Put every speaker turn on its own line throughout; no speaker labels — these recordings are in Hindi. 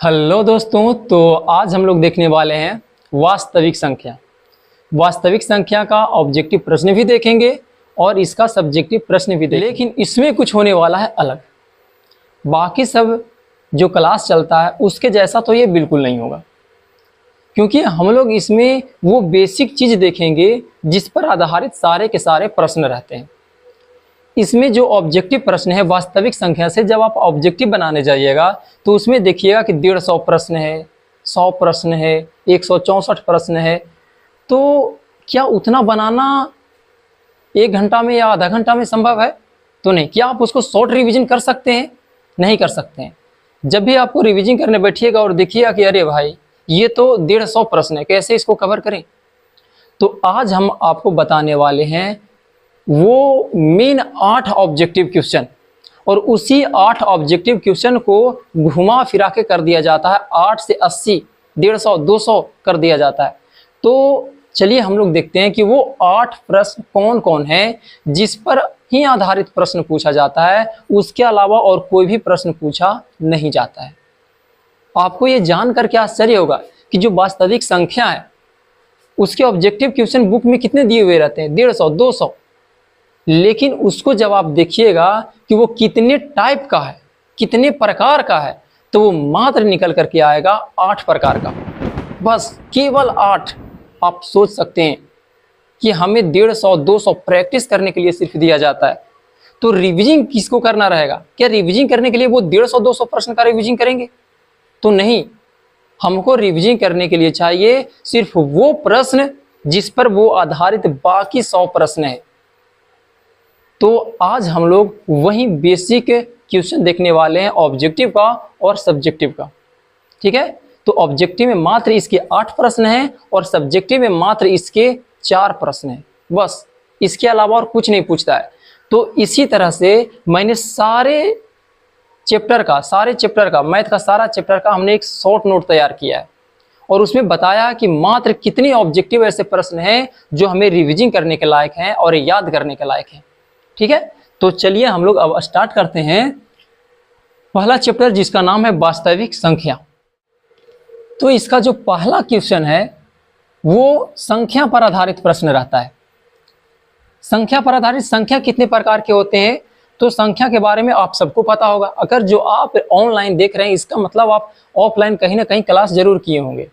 हेलो दोस्तों, तो आज हम लोग देखने वाले हैं वास्तविक संख्या। वास्तविक संख्या का ऑब्जेक्टिव प्रश्न भी देखेंगे और इसका सब्जेक्टिव प्रश्न भी देखेंगे, लेकिन इसमें कुछ होने वाला है अलग। बाकी सब जो क्लास चलता है उसके जैसा तो ये बिल्कुल नहीं होगा, क्योंकि हम लोग इसमें वो बेसिक चीज़ देखेंगे जिस पर आधारित सारे के सारे प्रश्न रहते हैं। इसमें जो ऑब्जेक्टिव प्रश्न है वास्तविक संख्या से, जब आप ऑब्जेक्टिव बनाने जाइएगा तो उसमें देखिएगा कि 150 प्रश्न है, 100 प्रश्न है, 164 प्रश्न है। तो क्या उतना बनाना 1 घंटा में या आधा घंटा में संभव है? तो नहीं। क्या आप उसको शॉर्ट रिवीजन कर सकते हैं? नहीं कर सकते हैं। जब भी आपको रिवीजन करने बैठिएगा और देखिएगा कि अरे भाई ये तो 150 प्रश्न है, कैसे इसको कवर करें? तो आज हम आपको बताने वाले हैं वो मेन 8 ऑब्जेक्टिव क्वेश्चन, और उसी 8 ऑब्जेक्टिव क्वेश्चन को घुमा फिरा के कर दिया जाता है। 8 से 80, 150, 200 कर दिया जाता है। तो चलिए हम लोग देखते हैं कि वो 8 प्रश्न कौन कौन है जिस पर ही आधारित प्रश्न पूछा जाता है, उसके अलावा और कोई भी प्रश्न पूछा नहीं जाता है। आपको ये जानकर के आश्चर्य होगा कि जो वास्तविक संख्या है उसके ऑब्जेक्टिव क्वेश्चन बुक में कितने दिए हुए रहते हैं, 150, 200, लेकिन उसको जब आप देखिएगा कि वो कितने टाइप का है, कितने प्रकार का है, तो वो मात्र निकल करके आएगा 8 प्रकार का। बस केवल 8। आप सोच सकते हैं कि हमें 150, 200 प्रैक्टिस करने के लिए सिर्फ दिया जाता है, तो रिवीजिंग किसको करना रहेगा? क्या रिवीजिंग करने के लिए वो 150, 200 प्रश्न का रिवीजिंग करेंगे? तो नहीं। हमको रिवीजिंग करने के लिए चाहिए सिर्फ वो प्रश्न जिस पर वो आधारित बाकी 100 प्रश्न है। तो आज हम लोग वही बेसिक क्वेश्चन देखने वाले हैं, ऑब्जेक्टिव का और सब्जेक्टिव का। ठीक है? तो ऑब्जेक्टिव में मात्र इसके 8 प्रश्न हैं और सब्जेक्टिव में मात्र इसके 4 प्रश्न हैं। बस इसके अलावा और कुछ नहीं पूछता है। तो इसी तरह से मैंने सारे चैप्टर का मैथ का सारा चैप्टर का हमने एक शॉर्ट नोट तैयार किया है और उसमें बताया कि मात्र कितने ऑब्जेक्टिव ऐसे प्रश्न हैं जो हमें रिविजन करने के लायक हैं और याद करने के लायक हैं। ठीक है? तो चलिए हम लोग अब स्टार्ट करते हैं पहला चैप्टर जिसका नाम है वास्तविक संख्या। तो इसका जो पहला क्वेश्चन है वो संख्या पर आधारित प्रश्न रहता है। संख्या पर आधारित संख्या कितने प्रकार के होते हैं? तो संख्या के बारे में आप सबको पता होगा। अगर जो आप ऑनलाइन देख रहे हैं इसका मतलब आप ऑफलाइन कहीं ना कहीं क्लास जरूर किए होंगे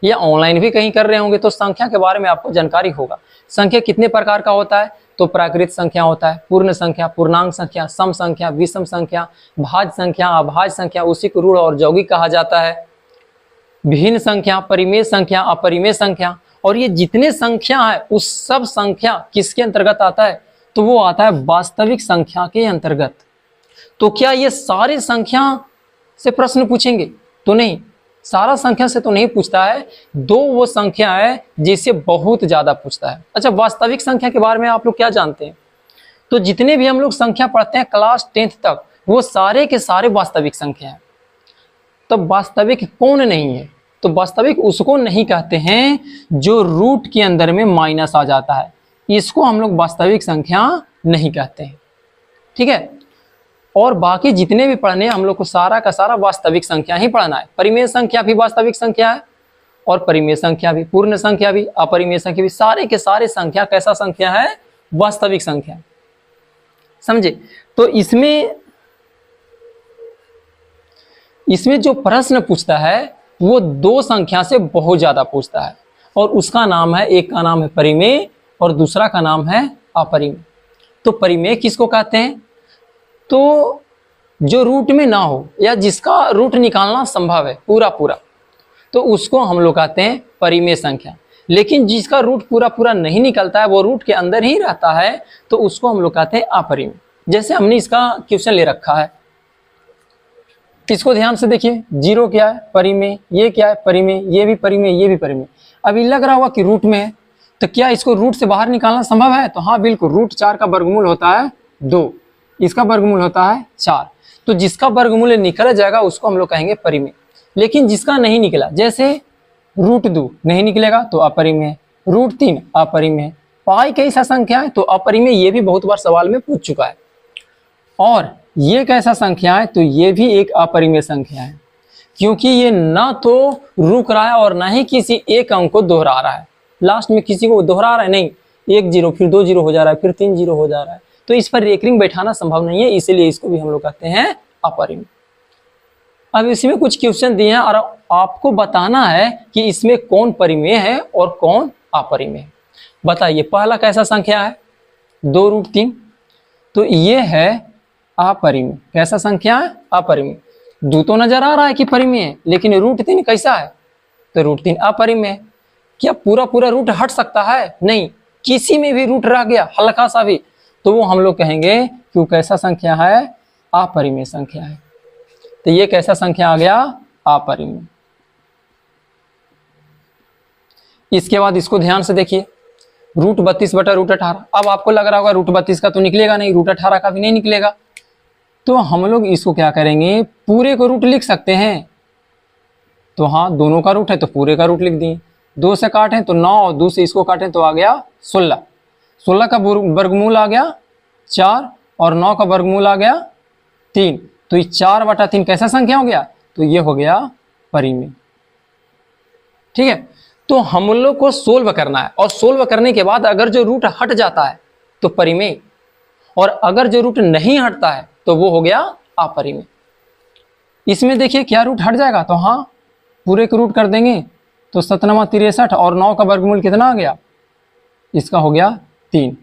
या ऑनलाइन भी कहीं कर रहे होंगे, तो संख्या के बारे में आपको जानकारी होगा। संख्या कितने प्रकार का होता है? तो प्राकृत संख्या होता है, पूर्ण संख्या, पूर्णांक संख्या, सम संख्या, विषम संख्या, भाज्य संख्या, अभाज्य संख्या, उसी को ऋण और यौगिक कहा जाता है, भिन्न संख्या, परिमेय संख्या, अपरिमेय संख्या। और ये जितने संख्या है उस सब संख्या किसके अंतर्गत आता है? तो वो आता है वास्तविक संख्या के अंतर्गत। तो क्या ये सारे संख्या से प्रश्न पूछेंगे? तो नहीं, सारा संख्या से तो नहीं पूछता है। 2 वो संख्या है जिससे बहुत ज्यादा पूछता है। अच्छा, वास्तविक संख्या के बारे में आप लोग क्या जानते हैं? तो जितने भी हम लोग संख्या पढ़ते हैं क्लास 10th तक, वो सारे के सारे वास्तविक संख्या है। तो वास्तविक कौन नहीं है? तो वास्तविक उसको नहीं कहते हैं जो रूट के अंदर में माइनस आ जाता है, इसको हम लोग वास्तविक संख्या नहीं कहते हैं। ठीक है? और बाकी जितने भी पढ़ने हम लोग को सारा का सारा वास्तविक संख्या ही पढ़ना है। परिमेय संख्या भी वास्तविक संख्या है और परिमेय संख्या भी, पूर्ण संख्या भी, अपरिमेय संख्या भी, सारे के सारे संख्या कैसा संख्या है? वास्तविक संख्या। समझे? तो इसमें जो प्रश्न पूछता है वो 2 संख्या से बहुत ज्यादा पूछता है और उसका नाम है, एक का नाम है परिमेय और दूसरा का नाम है अपरिमेय। तो परिमेय किसको कहते हैं? तो जो रूट में ना हो या जिसका रूट निकालना संभव है पूरा पूरा, तो उसको हम लोग कहते हैं परिमेय संख्या। लेकिन जिसका रूट पूरा पूरा नहीं निकलता है, वो रूट के अंदर ही रहता है, तो उसको हम लोग कहते हैं अपरिमेय। जैसे हमने इसका क्वेश्चन ले रखा है, इसको ध्यान से देखिए। 0 क्या है? परिमेय। ये क्या है? परिमेय। ये भी परिमेय, ये भी परिमेय। अभी लग रहा होगा कि रूट में है, तो क्या इसको रूट से बाहर निकालना संभव है? तो हाँ बिल्कुल। रूट 4 का वर्गमूल होता है 2, इसका वर्गमूल होता है 4। तो जिसका वर्गमूल निकल जाएगा उसको हम लोग कहेंगे परिमेय। लेकिन जिसका नहीं निकला, जैसे रूट 2 नहीं निकलेगा तो अपरिमेय, रूट 3 अपरिमेय, पाई कैसा संख्या है? तो अपरिमेय। ये भी बहुत बार सवाल में पूछ चुका है। और ये कैसा संख्या है? तो ये भी एक अपरिमेय संख्या है। क्योंकि ये ना तो रुक रहा है और ना ही किसी एक अंक को दोहरा रहा है, लास्ट में किसी को दोहरा रहा है नहीं, 1 0 फिर 2 0 हो जा रहा है, फिर 3 0 हो जा रहा है, तो इस पर रेकरिंग बैठाना संभव नहीं है, इसीलिए इसको भी हम लोग कहते हैं अपरिमेय। अब इसमें कुछ क्वेश्चन दिए हैं और आपको बताना है कि इसमें कौन परिमेय है और कौन अपरिमेय है। बताइए, पहला कैसा संख्या है, 2√3, तो ये है अपरिमेय। कैसा संख्या है, अपरिमेय। 2 तो नजर आ रहा है कि परिमेय है, लेकिन √3 कैसा है, तो √3 अपरिमेय है। क्या पूरा पूरा रूट हट सकता है, नहीं, किसी में भी रूट रह गया हल्का सा भी, तो वो हम लोग कहेंगे कि वो कैसा संख्या है, अपरिमेय संख्या है। तो ये कैसा संख्या आ गया, अपरिमेय। इसके बाद इसको ध्यान से देखिए, √32 बटा √18। अब आपको लग रहा होगा √32 का तो निकलेगा नहीं, √18 का भी नहीं निकलेगा, तो हम लोग इसको क्या करेंगे, पूरे को रूट लिख सकते हैं। तो हाँ, दोनों का रूट है तो पूरे का रूट लिख दिए। 2 से काटें तो 9 और 2 से इसको काटें तो आ गया 16। 16 का वर्गमूल आ गया 4 और 9 का वर्गमूल आ गया 3, तो ये 4 बटा 3 कैसा संख्या हो गया, तो ये हो गया परिमेय। ठीक है, तो हम लोग को सोल्व करना है, और सोल्व करने के बाद अगर जो रूट हट जाता है तो परिमेय, और अगर जो रूट नहीं हटता है तो वो हो गया अपरिमेय। इसमें देखिए क्या रूट हट जाएगा, तो हाँ पूरे को रूट कर देंगे तो 7 9 63 और 9 का वर्गमूल कितना आ गया, इसका हो गया 3।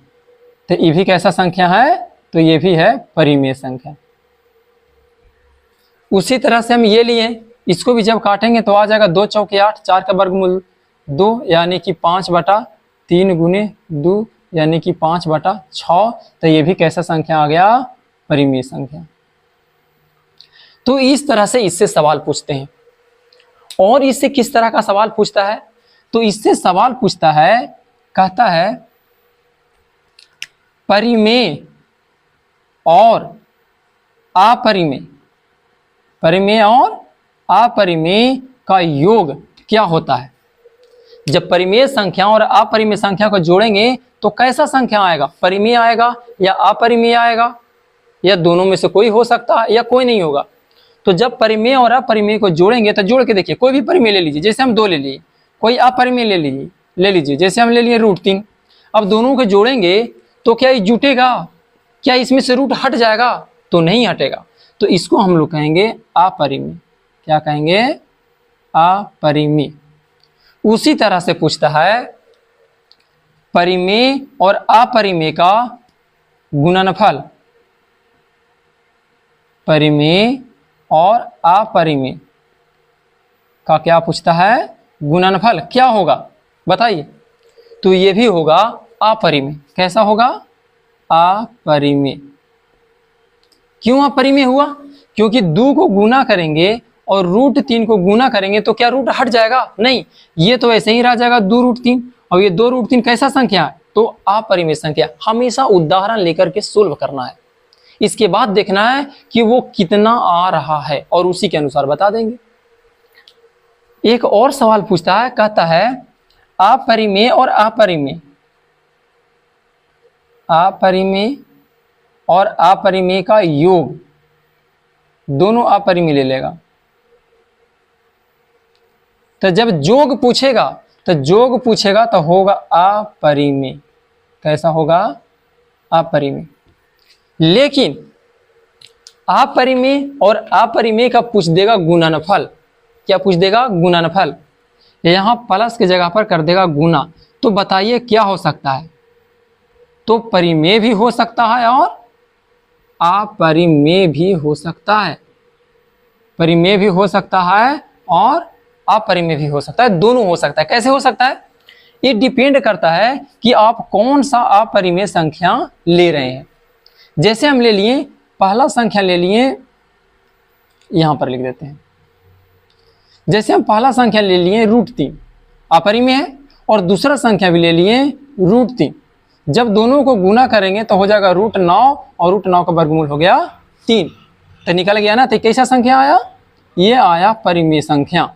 तो ये भी कैसा संख्या है, तो ये भी है परिमेय संख्या। उसी तरह से हम ये लिए, इसको भी जब काटेंगे तो आ जाएगा 2 चौके 8, 4 का वर्गमूल 2 यानी कि 5 बटा 3 गुने 2 यानी कि 5 बटा 6, तो ये भी कैसा संख्या आ गया, परिमेय संख्या। तो इस तरह से इससे सवाल पूछते हैं। और इससे किस तरह का सवाल पूछता है, तो इससे सवाल पूछता है, कहता है परिमेय और अपरिमेय, परिमेय और अपरिमेय का योग क्या होता है। जब परिमेय संख्या और अपरिमेय संख्या को जोड़ेंगे तो कैसा संख्या आएगा, परिमेय आएगा या अपरिमेय आएगा, या दोनों में से कोई हो सकता है या कोई नहीं होगा। तो जब परिमेय और अपरिमेय को जोड़ेंगे तो जोड़ के देखिए, कोई भी परिमेय ले लीजिए, जैसे हम 2 ले लिए, कोई अपरिमेय ले लीजिए जैसे हम ले लिए √3। अब दोनों को जोड़ेंगे तो क्या ये जुटेगा, क्या इसमें से रूट हट जाएगा, तो नहीं हटेगा, तो इसको हम लोग कहेंगे अपरिमेय। क्या कहेंगे, अपरिमेय। उसी तरह से पूछता है परिमेय और अपरिमेय का गुणनफल, परिमेय और अपरिमेय का क्या पूछता है, गुणनफल क्या होगा, बताइए। तो ये भी होगा अपरिमेय। कैसा होगा, अपरिमेय। क्यों अपरिमेय हुआ, क्योंकि 2 को गुना करेंगे और √3 को गुना करेंगे तो क्या रूट हट जाएगा, नहीं, ये तो ऐसे ही रह जाएगा 2√3, और ये 2√3 कैसा संख्या है, तो अपरिमेय संख्या। हमेशा उदाहरण लेकर के सोल्व करना है, इसके बाद देखना है कि वो कितना आ रहा है और उसी के अनुसार बता देंगे। एक और सवाल पूछता है, कहता है अपरिमेय और अपरिमेय, अपरिमेय और अपरिमेय का योग, दोनों अपरिमेय ले लेगा। तो जब जोग पूछेगा तो होगा अपरिमेय। कैसा होगा, अपरिमेय। लेकिन अपरिमेय और अपरिमेय का पूछ देगा गुणनफल। क्या पूछ देगा, गुणनफल। यहां प्लस की जगह पर कर देगा गुना, तो बताइए क्या हो सकता है, तो परिमेय भी हो सकता है और अपरिमेय भी हो सकता है, परिमेय भी हो सकता है और अपरिमेय भी हो सकता है, दोनों हो सकता है। कैसे हो सकता है, ये डिपेंड करता है कि आप कौन सा अपरिमेय संख्या ले रहे हैं। जैसे हम ले लिए, पहला संख्या ले लिए, यहां पर लिख देते हैं, जैसे हम पहला संख्या ले लिए √3, अपरिमेय है, और दूसरा संख्या भी ले लिए √3। जब दोनों को गुना करेंगे तो हो जाएगा √9 और √9 का वर्गमूल हो गया 3, तो निकल गया ना। तो कैसा संख्या आया, ये आया परिमेय संख्या।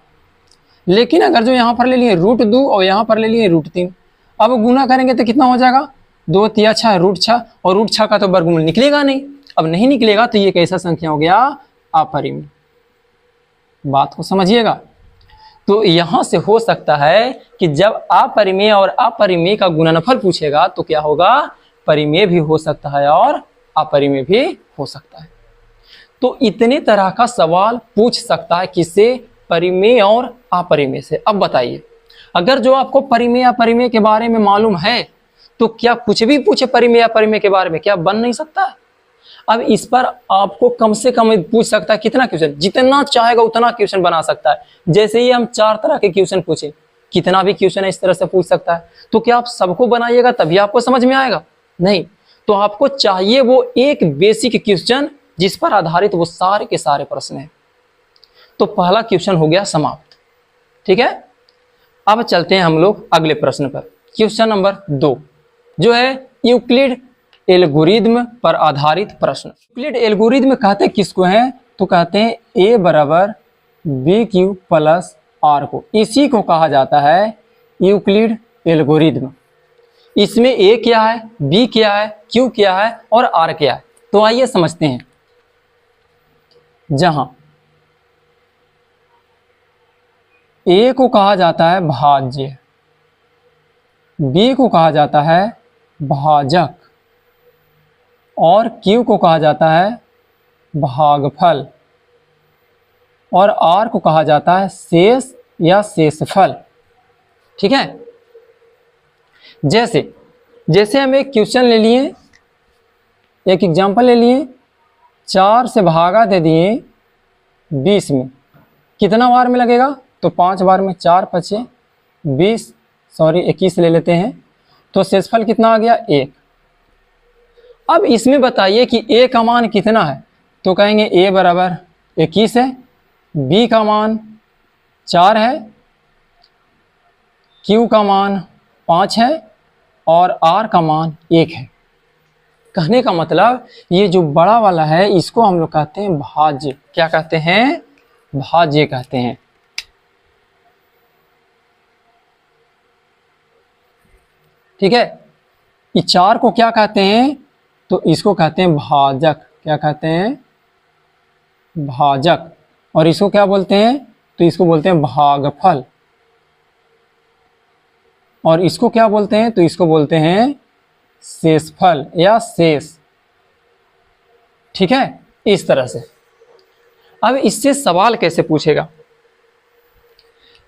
लेकिन अगर जो यहाँ पर ले लिए √2 और यहाँ पर ले लिए √3, अब गुना करेंगे तो कितना हो जाएगा, 2 3 6 √6, और √6 का तो वर्गमूल निकलेगा नहीं। अब नहीं निकलेगा तो ये कैसा संख्या हो गया, अपरिमेय। बात को समझिएगा। तो यहां से हो सकता है कि जब अपरिमेय और अपरिमेय का गुणनफल पूछेगा तो क्या होगा, परिमेय भी हो सकता है और अपरिमेय भी हो सकता है। तो इतने तरह का सवाल पूछ सकता है किससे, परिमेय और अपरिमेय से। अब बताइए, अगर जो आपको परिमेय अपरिमेय के बारे में मालूम है तो क्या कुछ भी पूछे परिमेय अपरिमेय के बारे में, क्या बन नहीं सकता। अब इस पर आपको कम से कम पूछ सकता है कितना क्वेश्चन, जितना चाहेगा उतना क्वेश्चन बना सकता है। जैसे ही हम 4 तरह के क्वेश्चन पूछे, कितना भी क्वेश्चन इस तरह से पूछ सकता है। तो क्या आप सबको बनाइएगा तभी आपको समझ में आएगा, नहीं। तो आपको चाहिए वो एक बेसिक क्वेश्चन जिस पर आधारित वो सारे के सारे प्रश्न हैं। तो पहला क्वेश्चन हो गया समाप्त, ठीक है। अब चलते हैं हम लोग अगले प्रश्न पर। क्वेश्चन नंबर 2 जो है यूक्लिड एल्गोरिथ्म पर आधारित प्रश्न। यूक्लिड एल्गोरिथ्म कहते किसको हैं, तो कहते हैं ए बराबर बी क्यू प्लस आर को, इसी को कहा जाता है यूक्लिड एल्गोरिथ्म। इसमें ए क्या है, बी क्या है, क्यू क्या है और आर क्या है। तो आइए समझते हैं। जहां ए को कहा जाता है भाज्य, बी को कहा जाता है भाजक और क्यू को कहा जाता है भागफल और आर को कहा जाता है शेष या शेषफल, ठीक है। जैसे हम एक क्वेश्चन ले लिए, एक एग्जांपल ले लिए, 4 से भागा दे दिए 20 में, कितना बार में लगेगा, तो 5 बार में। 4 पचे 20, सॉरी 21 ले लेते हैं, तो शेषफल कितना आ गया 1। अब इसमें बताइए कि ए का मान कितना है, तो कहेंगे ए बराबर 21 है, बी का मान 4 है, क्यू का मान 5 है और आर का मान 1 है। कहने का मतलब ये जो बड़ा वाला है इसको हम लोग कहते हैं भाज्य। क्या कहते हैं, भाज्य कहते हैं, ठीक है। ये 4 को क्या कहते हैं, तो इसको कहते हैं भाजक। क्या कहते हैं, भाजक। और इसको क्या बोलते हैं, तो इसको बोलते हैं भागफल। और इसको क्या बोलते हैं, तो इसको बोलते हैं शेषफल या शेष, ठीक है। इस तरह से अब इससे सवाल कैसे पूछेगा,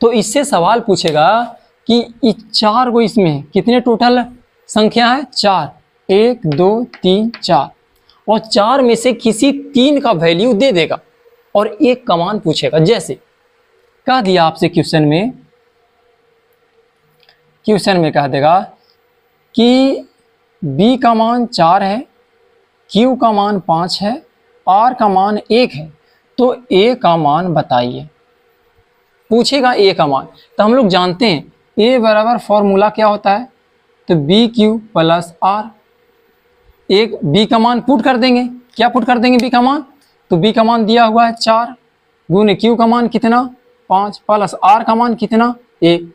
तो इससे सवाल पूछेगा कि इस 4 को, इसमें कितने टोटल संख्या है 4, 1 2 3 4, और 4 में से किसी 3 का वैल्यू दे देगा और 1 का मान पूछेगा। जैसे कह दिया आपसे क्वेश्चन में कह देगा कि बी का मान 4 है, क्यू का मान 5 है, आर का मान 1 है, तो ए का मान बताइए। पूछेगा ए का मान, तो हम लोग जानते हैं ए बराबर फॉर्मूला क्या होता है, तो बी क्यू प्लस आर। एक बी का मान पुट कर देंगे, क्या पुट कर देंगे बी का मान, तो बी का मान दिया हुआ है 4 गुने क्यू का मान कितना 5 प्लस आर का मान कितना 1।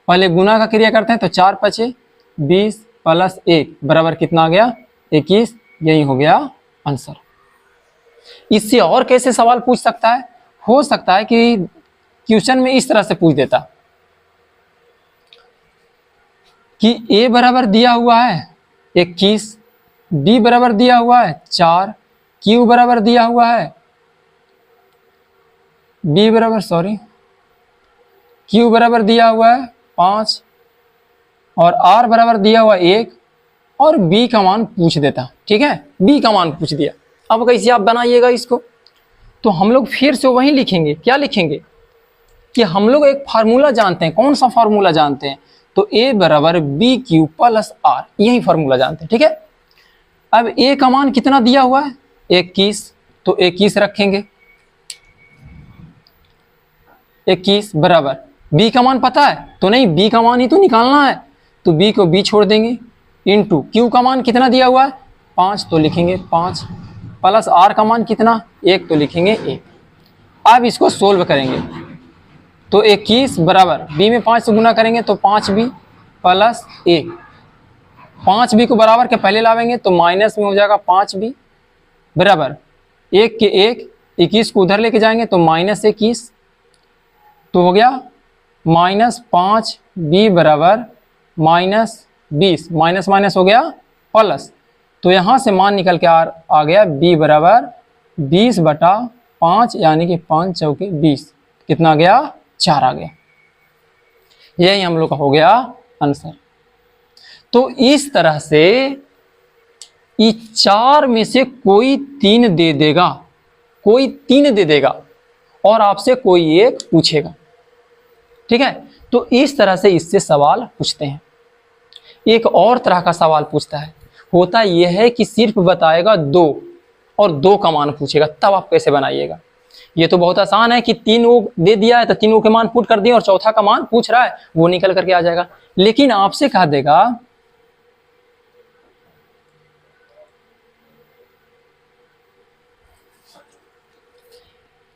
पहले गुना का क्रिया करते हैं, तो 4 पचे 20 प्लस 1 बराबर कितना आ गया 21। यही हो गया आंसर। इससे और कैसे सवाल पूछ सकता है, हो सकता है कि क्वेश्चन में इस तरह से पूछ देता कि ए बराबर दिया हुआ है 21, बी बराबर दिया हुआ है 4, क्यू बराबर दिया हुआ है क्यू बराबर दिया हुआ है 5 और आर बराबर दिया हुआ 1 और बी का मान पूछ देता, ठीक है। बी का मान पूछ दिया। अब कैसे आप बनाइएगा इसको, तो हम लोग फिर से वही लिखेंगे। क्या लिखेंगे कि हम लोग एक फार्मूला जानते हैं। कौन सा फार्मूला जानते हैं, तो ए बराबर बी क्यू प्लस आर, यही फार्मूला जानते हैं, ठीक है। अब ए का मान कितना दिया हुआ है 21, तो 21 रखेंगे, 21 बराबर बी का मान पता है, तो नहीं बी का मान ही तो निकालना है, तो बी को बी छोड़ देंगे, इनटू क्यू का मान कितना दिया हुआ है 5, तो लिखेंगे 5 प्लस आर का मान कितना 1, तो लिखेंगे 1। अब इसको सोल्व करेंगे, तो 21 बराबर बी में 5 से गुना करेंगे तो 5b प्लस 1, 5b को बराबर के पहले लावेंगे तो माइनस में हो जाएगा 5b बराबर 1 के 1, 21 को उधर लेके जाएंगे तो -21 तो हो गया -5b बराबर -20, माइनस माइनस हो गया प्लस। तो यहाँ से मान निकल के आ गया b बराबर 20/5 यानी कि 5 चौके 20, कितना गया 4 आ गया। यही हम लोग का हो गया आंसर। तो इस तरह से इस 4 में से कोई 3 दे देगा, कोई 3 दे देगा और आपसे कोई एक पूछेगा, ठीक है। तो इस तरह से इससे सवाल पूछते हैं। एक और तरह का सवाल पूछता है, होता यह है कि सिर्फ बताएगा 2 और 2 का मान पूछेगा, तब आप कैसे बनाइएगा। ये तो बहुत आसान है कि 3 दे दिया है तो 3 के मान पुट कर दिए और चौथा का मान पूछ रहा है, वो निकल करके आ जाएगा। लेकिन आपसे कहा देगा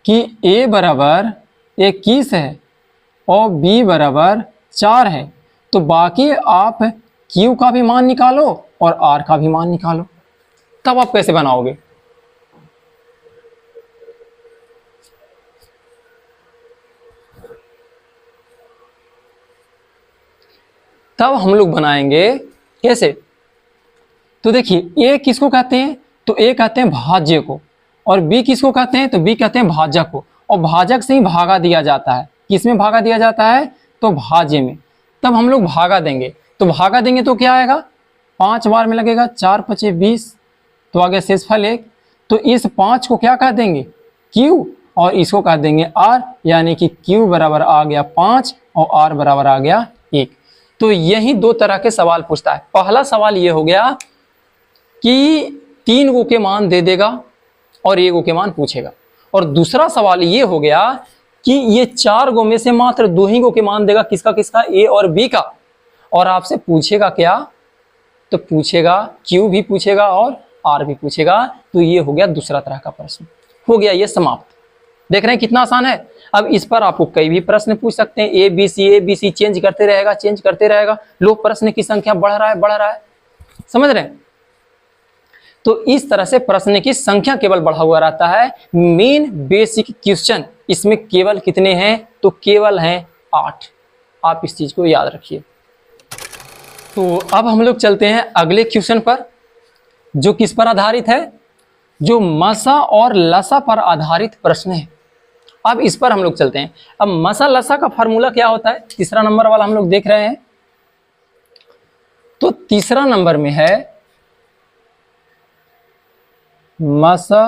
कि a बराबर 21 है और b बराबर 4 है, तो बाकी आप q का भी मान निकालो और r का भी मान निकालो, तब आप कैसे बनाओगे। तब हम लोग बनाएंगे कैसे, तो देखिए a किसको कहते हैं, तो a कहते हैं भाज्य को, और b किसको कहते हैं, तो b कहते हैं भाजक को। और भाजक से ही भागा दिया जाता है, किसमें भागा दिया जाता है, तो भाज्य में। तब हम लोग भागा देंगे, तो भागा देंगे तो क्या आएगा, 5 बार में लगेगा, 4 × 5 = 20, तो आ गया शेषफल 1। तो इस 5 को क्या कह देंगे, q, और इसको कह देंगे r, यानी कि q बराबर आ गया 5 और r बराबर आ गया 1। तो यही 2 तरह के सवाल पूछता है। पहला सवाल ये हो गया कि 3 गो के मान दे देगा और 1 गो के मान पूछेगा, और दूसरा सवाल ये हो गया कि ये 4 गो में से मात्र 2 ही गो के मान देगा, किसका किसका, a और b का, और आपसे पूछेगा क्या, तो पूछेगा q भी पूछेगा और r भी पूछेगा। तो ये हो गया दूसरा तरह का प्रश्न, हो गया ये समाप्त। देख रहे हैं कितना आसान है। अब इस पर आपको कई भी प्रश्न पूछ सकते हैं, ए बी सी चेंज करते रहेगा, चेंज करते रहेगा, लो प्रश्न की संख्या बढ़ रहा है, समझ रहे हैं। तो इस तरह से प्रश्न की संख्या केवल बढ़ा हुआ रहता है। मेन बेसिक क्वेश्चन इसमें केवल कितने हैं, तो केवल हैं 8। आप इस चीज को याद रखिए। तो अब हम लोग चलते हैं अगले क्वेश्चन पर, जो किस पर आधारित है, जो मसा और लसा पर आधारित प्रश्न है। अब इस पर हम लोग चलते हैं। अब मसा लसा का फार्मूला क्या होता है, तीसरा नंबर वाला हम लोग देख रहे हैं। तो तीसरा नंबर में है मसा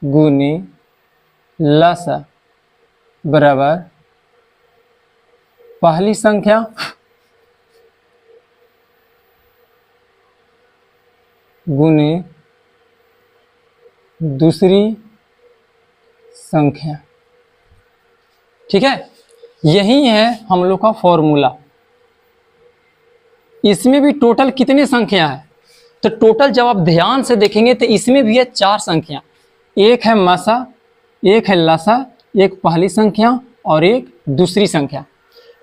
गुनी लसा बराबर पहली संख्या गुने दूसरी संख्या, ठीक है। यही है हम लोग का फॉर्मूला। इसमें भी टोटल कितनी संख्या है, तो टोटल जब आप ध्यान से देखेंगे तो इसमें भी है 4 संख्या, एक है मसा, एक है लसा, एक पहली संख्या और एक दूसरी संख्या।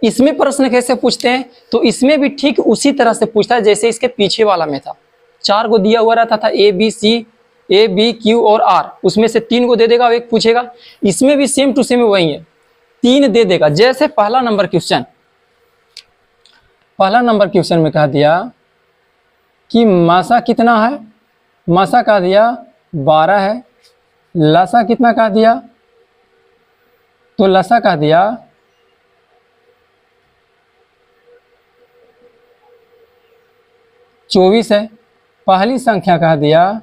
इसमें प्रश्न कैसे पूछते हैं, तो इसमें भी ठीक उसी तरह से पूछता है जैसे इसके पीछे वाला में था। 4 को दिया हुआ रहता था, ए बी क्यू और आर, उसमें से 3 को दे देगा और 1 पूछेगा। इसमें भी सेम टू सेम वही है, 3 दे देगा। जैसे पहला नंबर क्वेश्चन में कह दिया कि मसा कितना है, मसा कह दिया 12 है, लसा कितना कह दिया, तो लसा कह दिया 24 है, पहली संख्या कह दिया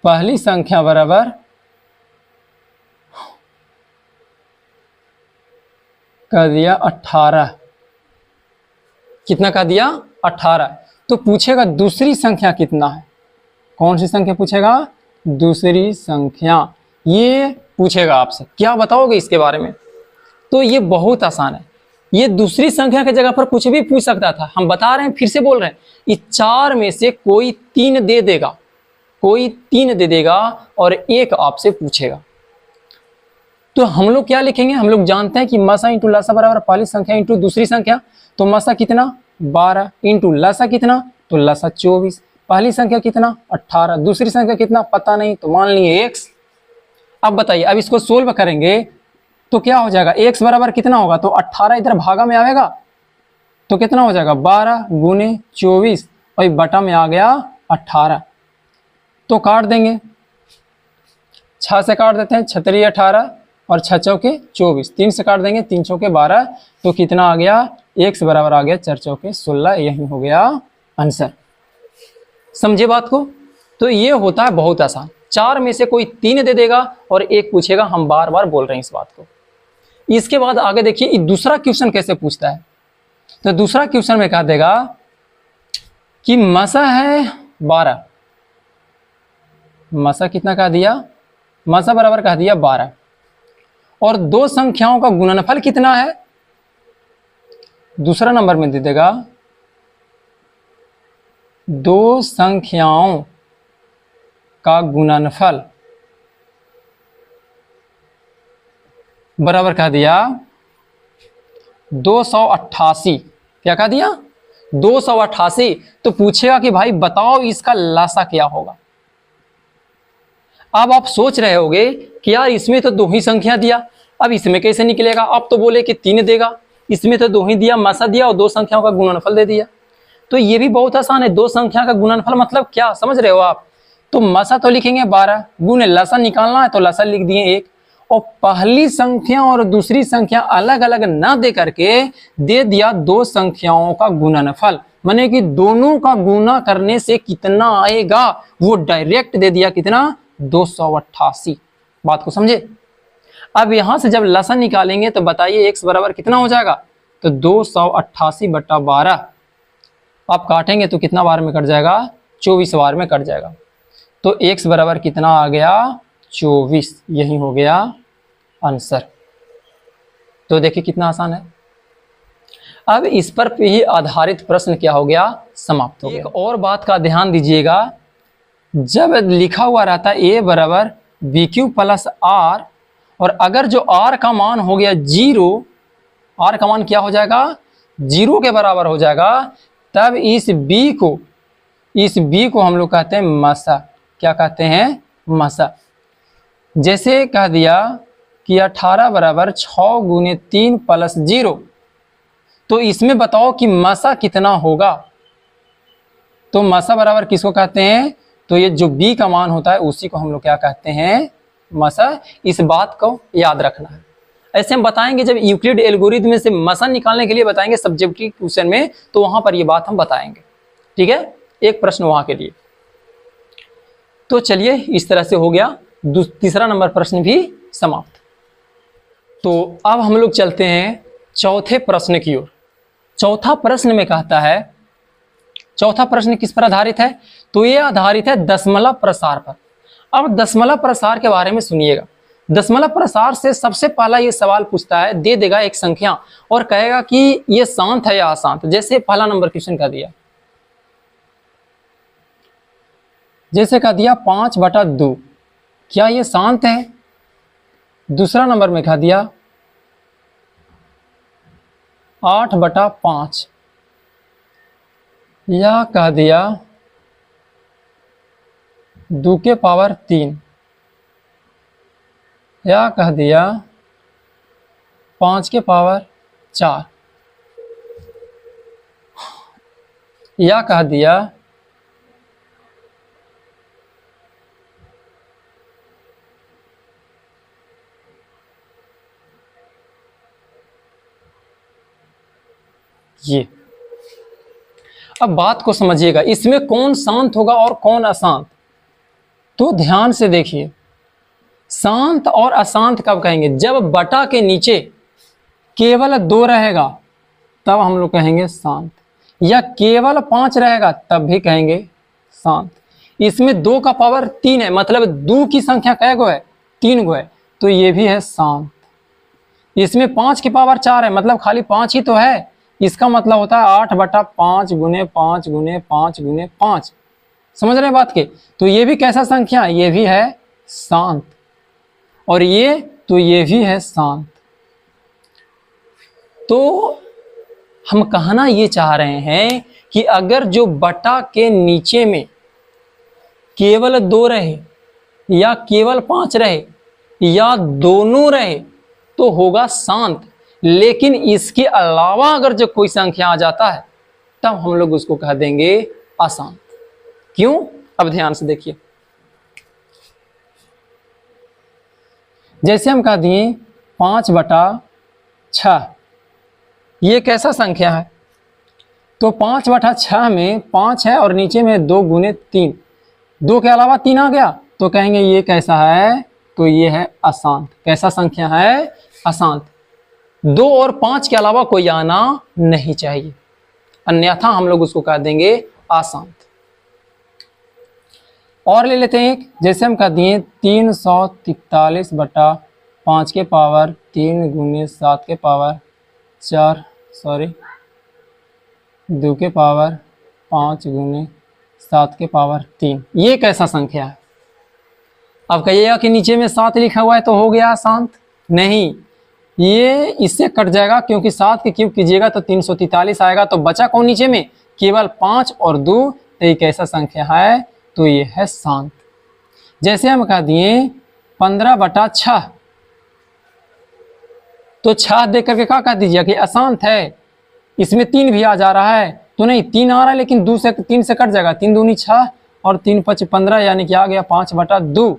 पहली संख्या बराबर कह दिया 18, कितना कह दिया 18। तो पूछेगा दूसरी संख्या कितना है, कौन सी संख्या पूछेगा, दूसरी संख्या, ये पूछेगा आपसे। क्या बताओगे इसके बारे में, तो ये बहुत आसान है। ये दूसरी संख्या की जगह पर कुछ भी पूछ सकता था, हम बता रहे हैं, फिर से बोल रहे हैं। इस 4 में से कोई 3 दे देगा, कोई 3 दे देगा और 1 आपसे पूछेगा। तो हम लोग क्या लिखेंगे, हम लोग जानते हैं कि मसा इंटू लसा बराबर पहली संख्या इंटू दूसरी संख्या। तो मसा कितना 12 इंटू लसा कितना, तो लसा 24, पहली संख्या कितना 18, दूसरी संख्या कितना पता नहीं, तो मान लिए x। अब बताइए, अब इसको सोल्व करेंगे तो क्या हो जाएगा, x बराबर कितना होगा, तो 18 इधर भागा में आएगा तो कितना हो जाएगा 12 गुने 24 और बटा में आ गया 18। तो काट देंगे, 6 से काट देते हैं, 6 3 18 और 6 चौके 24, 3 से काट देंगे, 3 चौके 12, तो कितना आ गया x बराबर आ गया 4 चौके 16। यही हो गया आंसर। समझे बात को। तो ये होता है बहुत आसान, 4 में से कोई 3 दे देगा और 1 पूछेगा, हम बार बार बोल रहे हैं इस बात को। इसके बाद आगे देखिए दूसरा क्वेश्चन कैसे पूछता है। तो दूसरा क्वेश्चन में कह देगा कि मसा है 12, मसा कितना कह दिया, मसा बराबर कह दिया 12, और दो संख्याओं का गुणनफल कितना है, दूसरा नंबर में दे देगा दो संख्याओं का गुणनफल बराबर कह दिया 288। क्या कह दिया 288। तो पूछेगा कि भाई बताओ इसका लासा क्या होगा। अब आप सोच रहे होगे कि यार इसमें तो 2 ही संख्या दिया, अब इसमें कैसे निकलेगा। आप तो बोले कि 3 देगा, इसमें तो 2 ही दिया, मसा दिया और 2 संख्याओं का गुणनफल दे दिया। तो ये भी बहुत आसान है, 2 संख्या का गुणनफल मतलब क्या समझ रहे हो आप। तो मसा तो लिखेंगे 12 गुने लसा निकालना है तो लसा लिख दिए 1, और पहली संख्या और दूसरी संख्या अलग अलग ना दे करके दे दिया 2 संख्याओं का गुणनफल, माने कि दोनों का गुना करने से कितना आएगा वो डायरेक्ट दे दिया, कितना 288। बात को समझे। अब यहां से जब लसन निकालेंगे तो बताइए x बराबर कितना हो जाएगा, तो 288 बटा 12। आप काटेंगे तो कितना बार में कट जाएगा, 24 बार में कट जाएगा। तो x बराबर कितना आ गया 24। यही हो गया आंसर। तो देखिए कितना आसान है। अब इस पर ही आधारित प्रश्न क्या हो गया, समाप्त हो गया। एक और बात का ध्यान दीजिएगा, जब लिखा हुआ रहता है a बराबर बी क्यू प्लस आर, और अगर जो r का मान हो गया 0, r का मान क्या हो जाएगा 0 के बराबर हो जाएगा, तब इस b को हम लोग कहते हैं मसा। क्या कहते हैं, मसा। जैसे कह दिया कि 18 बराबर 6 गुने 3 प्लस 0, तो इसमें बताओ कि मसा कितना होगा। तो मसा बराबर किसको कहते हैं, तो ये जो b का मान होता है उसी को हम लोग क्या कहते हैं, मसा। इस बात को याद रखना है। ऐसे हम बताएंगे जब यूक्लिड एल्गोरिथम में से मसा निकालने के लिए बताएंगे सब्जेक्टिव क्वेश्चन में, तो वहां पर ये बात हम बताएंगे। ठीक है, एक प्रश्न वहां के लिए। तो चलिए इस तरह से हो गया तीसरा नंबर प्रश्न भी समाप्त। तो अब हम लोग चलते हैं चौथे प्रश्न की ओर। चौथा प्रश्न में कहता है, चौथा प्रश्न किस पर आधारित है, तो ये आधारित है दशमलव प्रसार पर। अब दशमलव प्रसार के बारे में सुनिएगा। दशमलव प्रसार से सबसे पहला ये सवाल पूछता है, दे देगा एक संख्या और कहेगा कि ये शांत है या अशांत। जैसे पहला नंबर क्वेश्चन का दिया, जैसे कह दिया 5/2, क्या ये शांत है। दूसरा नंबर में कह दिया 8/5, या कह दिया 2 के पावर 3, या कह दिया 5 के पावर 4, या कह दिया ये। अब बात को समझिएगा, इसमें कौन शांत होगा और कौन अशांत। तो ध्यान से देखिए, शांत और अशांत कब कहेंगे, जब बटा के नीचे केवल 2 रहेगा तब हम लोग कहेंगे शांत, या केवल 5 रहेगा तब भी कहेंगे शांत। इसमें 2 का पावर 3 है, मतलब 2 की संख्या कै गो है, 3 गो है, तो ये भी है शांत। इसमें 5 की पावर 4 है, मतलब खाली 5 ही तो है, इसका मतलब होता है 8/5 गुने 5 गुने 5 गुने 5। समझ रहे हैं बात के। तो ये भी कैसा संख्या है, ये भी है शांत, और ये तो ये भी है शांत। तो हम कहना ये चाह रहे हैं कि अगर जो बटा के नीचे में केवल 2 रहे या केवल 5 रहे या दोनों रहे तो होगा शांत। लेकिन इसके अलावा अगर जो कोई संख्या आ जाता है तब हम लोग उसको कह देंगे अशांत। क्यों? अब ध्यान से देखिए, जैसे हम कह दिए 5/6, ये कैसा संख्या है? तो 5/6 में 5 है और नीचे में 2 गुने 3, 2 के अलावा 3 आ गया तो कहेंगे ये कैसा है? तो ये है अशांत। कैसा संख्या है? अशांत। 2 और 5 के अलावा कोई आना नहीं चाहिए, अन्यथा हम लोग उसको कह देंगे अशांत। और ले लेते हैं एक, जैसे हम कह दिए 343/5 के पावर 3 गुने 7 के पावर 4 2 के पावर 5 गुने 7 के पावर 3। ये कैसा संख्या है? अब कहिएगा कि नीचे में 7 लिखा हुआ है तो हो गया अशांत। नहीं, ये इससे कट जाएगा क्योंकि 7 के क्यूब कीजिएगा तो 343 आएगा, तो बचा कौन नीचे में? केवल 5 और 2। तो ये कैसा संख्या है? तो ये है शांत। जैसे हम कह दिए 15/6, तो 6 देख करके क्या कह दीजिए कि अशांत है। इसमें 3 भी आ जा रहा है तो नहीं, 3 आ रहा है लेकिन 2 से 3 से कट जाएगा, 3 दूनी 6 और 3 5 15, यानी कि आ गया 5/2।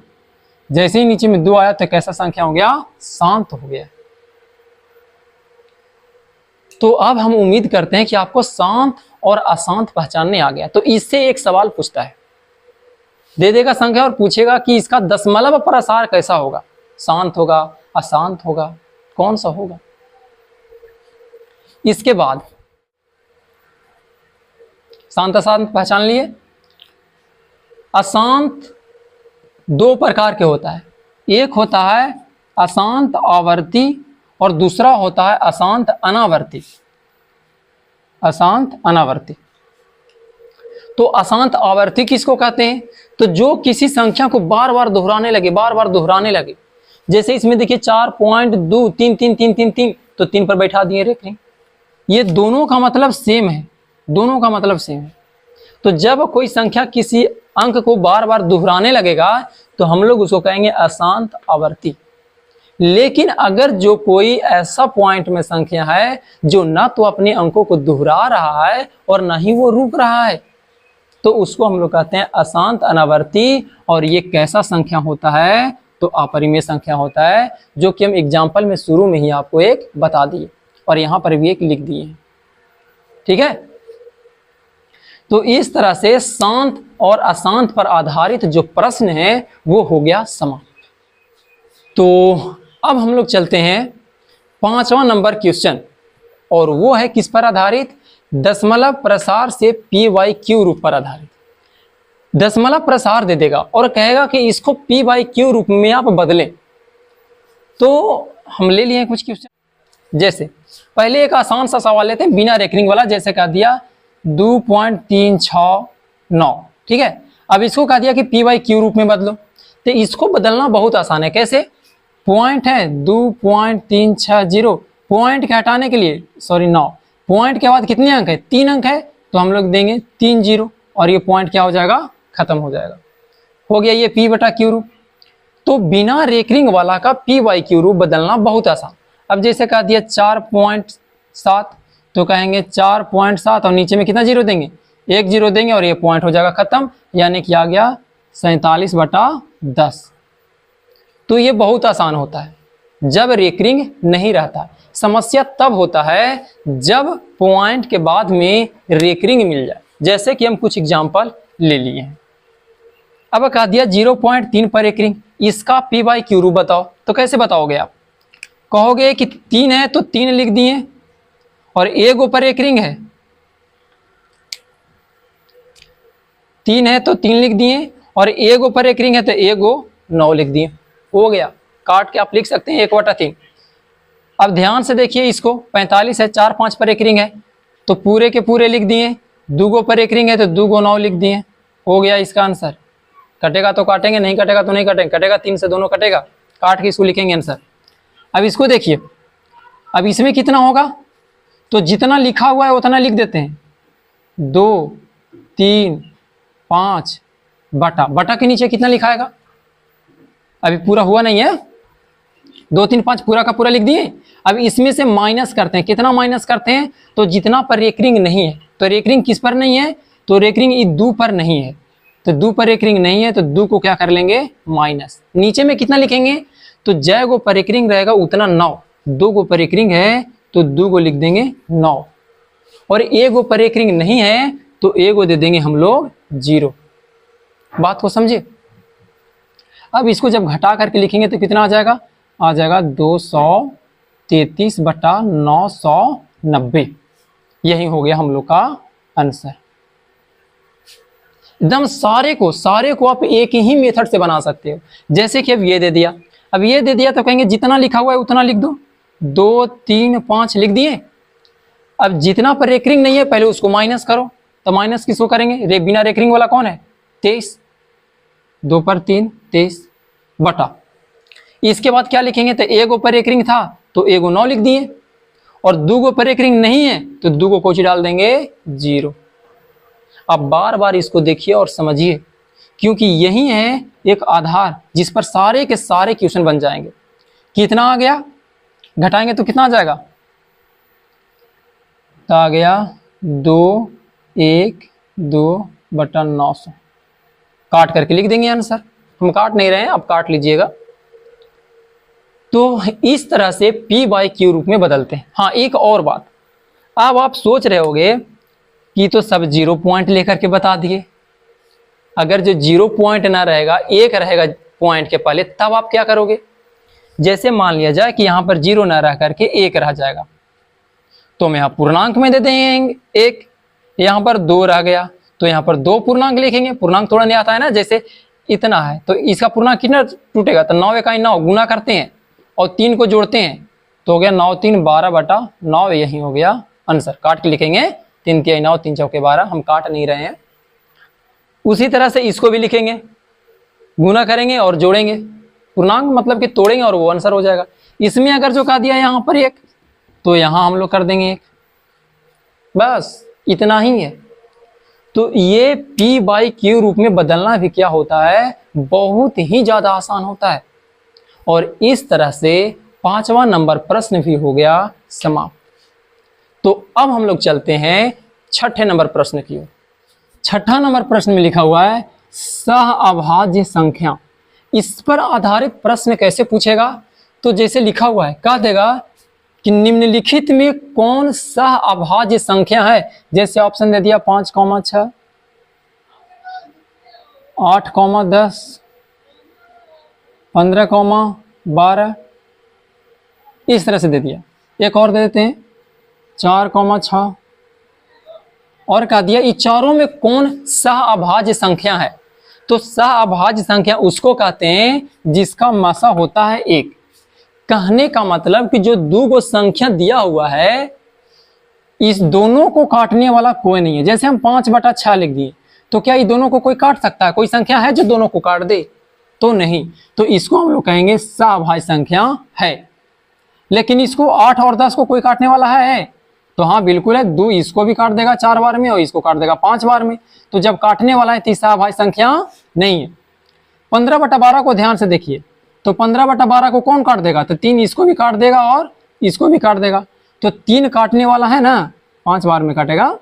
जैसे ही नीचे में 2 आया तो कैसा संख्या हो गया? शांत हो गया। तो अब हम उम्मीद करते हैं कि आपको शांत और अशांत पहचानने आ गया। तो इससे एक सवाल पूछता है, दे देगा संख्या और पूछेगा कि इसका दशमलव प्रसार कैसा होगा? शांत होगा, अशांत होगा, कौन सा होगा? इसके बाद शांत अशांत पहचान लिए। अशांत 2 प्रकार के होता है, एक होता है अशांत आवर्ती और दूसरा होता है अशांत अनावर्ती। अशांत अनावर्ती। तो अशांत आवर्ती किसको कहते हैं? तो जो किसी संख्या को बार बार दोहराने लगे, बार बार दोहराने लगे। जैसे इसमें देखिए 4.2 3 3 3 3 3, तो 3 पर बैठा दिए रेखनी। ये दोनों का मतलब सेम है, दोनों का मतलब सेम है। तो जब कोई संख्या किसी अंक को बार बार दोहराने लगेगा तो हम लोग उसको कहेंगे अशांत आवर्ती। लेकिन अगर जो कोई ऐसा पॉइंट में संख्या है जो ना तो अपने अंकों को दोहरा रहा है और ना ही वो रुक रहा है, तो उसको हम लोग कहते हैं अशांत अनावर्ती। और ये कैसा संख्या होता है? तो अपरिमेय संख्या होता है, जो कि हम एग्जाम्पल में शुरू में ही आपको एक बता दिए और यहाँ पर भी एक लिख दिए हैं। ठीक है, तो इस तरह से शांत और अशांत पर आधारित जो प्रश्न है वो हो गया समाप्त। तो अब हम लोग चलते हैं 5वां नंबर क्वेश्चन, और वो है किस पर आधारित? दशमलव प्रसार से p/q रूप पर आधारित। दशमलव प्रसार दे देगा और कहेगा कि इसको p/q रूप में आप बदलें। तो हम ले लिए कुछ क्वेश्चन। जैसे पहले एक आसान सा सवाल लेते हैं बिना रेकरिंग वाला, जैसे कह दिया 2.369। ठीक है, अब इसको कह दिया कि p/q रूप में बदलो। तो इसको बदलना बहुत आसान है। कैसे? पॉइंट है 2.360, पॉइंट के हटाने के लिए 9, पॉइंट के बाद कितने अंक है? 3 अंक है, तो हम लोग देंगे 3 0 और ये पॉइंट क्या हो जाएगा? खत्म हो जाएगा। हो गया ये p/q रूप। तो बिना रेकरिंग वाला का p/q रूप बदलना बहुत आसान। अब जैसे कह दिया 4.7, तो कहेंगे 4.7 और नीचे में कितना 0 देंगे? 1 0 देंगे और ये पॉइंट हो जाएगा खत्म, यानी कि आ गया 47/10। तो ये बहुत आसान होता है जब रेकरिंग नहीं रहता। समस्या तब होता है जब पॉइंट के बाद में रेकरिंग मिल जाए, जैसे कि हम कुछ एग्जांपल ले लिए हैं। अब कह दिया 0.3 पर रेकरिंग, इसका p/q रूप बताओ। तो कैसे बताओगे आप? कहोगे कि 3 है तो 3 लिख दिए और 1 पर रेकरिंग है, 3 है तो 3 लिख दिए और 1 पर रेकरिंग है तो 1 9 लिख दिए। हो गया, काट के आप लिख सकते हैं 1/3। अब ध्यान से देखिए, इसको 45 है, 4 5 पर रेकरिंग है तो पूरे के पूरे लिख दिए, 2 पर रेकरिंग है तो 2 9 लिख दिए। हो गया इसका आंसर। कटेगा तो काटेंगे, नहीं कटेगा तो नहीं काटेंगे, कटेगा 3 से दोनों कटेगा, काट के इसको लिखेंगे आंसर। अब इसको देखिए, अब इसमें कितना होगा? तो जितना लिखा हुआ है उतना लिख देते हैं, 2 3 5 बटा, बटा के नीचे कितना लिखाएगा, अभी पूरा हुआ नहीं है, 2 3 5 पूरा का पूरा लिख दिए। अब इसमें से माइनस करते हैं, कितना माइनस करते हैं, तो जितना पर रेकरिंग नहीं है, तो रेकरिंग किस पर नहीं है, तो रेकरिंग इस 2 पर नहीं है, तो 2 पर रेकरिंग नहीं है, तो 2 को क्या कर लेंगे माइनस, नीचे में कितना लिखेंगे, तो जय गो पर रेकरिंग रहेगा उतना 9, 2 गो पर रेकरिंग है तो 2 को लिख देंगे 9, और 1 गो पर रेकरिंग नहीं है तो 1 को दे देंगे हम लोग 0। बात को समझे। अब इसको जब घटा करके लिखेंगे तो कितना आ जाएगा, आ जाएगा 233 बटा 990। यही हो गया हम लोग का आंसर। एकदम सारे को आप एक ही मेथड से बना सकते हो। जैसे कि अब ये दे दिया, अब ये दे दिया तो कहेंगे जितना लिखा हुआ है उतना लिख दो, 2 3 5 लिख दिए। अब जितना पर रेकरिंग नहीं है पहले उसको माइनस करो, तो माइनस किसको करेंगे, बिना रेकरिंग वाला कौन है 23, 2 पर 3 23 बटा, इसके बाद क्या लिखेंगे, तो 1 गो पर रेकरिंग था तो 1 गो 9 लिख दिए, और 2 गो पर रेकरिंग नहीं है तो 2 को कोची डाल देंगे 0। अब बार बार इसको देखिए और समझिए, क्योंकि यही है एक आधार जिस पर सारे के सारे क्वेश्चन बन जाएंगे। कितना आ गया, घटाएंगे तो कितना आ जाएगा, तो आ गया 2 1 2 बटा 900। काट करके लिख देंगे आंसर, हम काट नहीं रहे हैं, अब काट लीजिएगा। तो इस तरह से P बाई Q रूप में बदलते हैं। हाँ, एक और बात, अब आप सोच रहे होंगे कि तो सब 0 पॉइंट लेकर के बता दिए, अगर जो 0 पॉइंट ना रहेगा, 1 रहेगा पॉइंट के पहले, तब आप क्या करोगे। जैसे मान लिया जाए कि यहाँ पर 0 ना रह करके 1 रह जाएगा, तो हम यहाँ पूर्णांक में दे देंगे 1, यहाँ पर 2 रह गया तो यहाँ पर 2 पूर्णांक लिखेंगे। पूर्णांक थोड़ा नहीं आता है ना, जैसे इतना है तो इसका पूर्णांक कितना टूटेगा, तो 9 इकाई 9 गुना करते हैं और 3 को जोड़ते हैं तो हो गया 9 3 12 बटा 9। यही हो गया आंसर। काट के लिखेंगे 3 3 9 3 चौके 12, हम काट नहीं रहे हैं। उसी तरह से इसको भी लिखेंगे, गुना करेंगे और जोड़ेंगे, पूर्णांक मतलब कि तोड़ेंगे और वो आंसर हो जाएगा। इसमें अगर जो कहा दिया यहाँ पर 1 तो यहाँ हम लोग कर देंगे 1, बस इतना ही है। तो ये P बाई Q रूप में बदलना भी क्या होता है, बहुत ही ज्यादा आसान होता है। और इस तरह से 5वां नंबर प्रश्न भी हो गया समाप्त। तो अब हम लोग चलते हैं 6ठे नंबर प्रश्न की ओर। 6ठा नंबर प्रश्न में लिखा हुआ है सहअभाज्य संख्या। इस पर आधारित प्रश्न कैसे पूछेगा, तो जैसे लिखा हुआ है कह देगा कि निम्नलिखित में कौन सहअभाज्य संख्या है। जैसे ऑप्शन दे दिया 5, 6, 8, 10, 15, 12, इस तरह से दे दिया। एक और दे देते हैं 4, 6, और कह दिया इन चारों में कौन सहअभाज्य संख्या है। तो सहअभाज्य संख्या उसको कहते हैं जिसका मसा होता है 1। कहने का मतलब कि जो 2 गो संख्या दिया हुआ है, इस दोनों को काटने वाला कोई नहीं है। जैसे हम 5 बटा 6 लिख दिए, तो क्या ये दोनों को कोई काट सकता है, कोई संख्या है जो दोनों को काट दे, तो नहीं। तो इसको हम लोग कहेंगे सहअभाज्य संख्या है। लेकिन इसको 8 और 10 को कोई काटने वाला है, तो हाँ बिल्कुल है, 2 इसको भी काट देगा 4 बार में और इसको काट देगा 5 बार में। तो जब काटने वाला है तो सहअभाज्य संख्या नहीं है। 15 बटा 12 को ध्यान से देखिए, तो 15 बटा 12 को कौन काट देगा, तो 3 इसको भी काट देगा और इसको भी काट देगा। तो 3 काटने वाला है ना, 5 बार में काटेगा,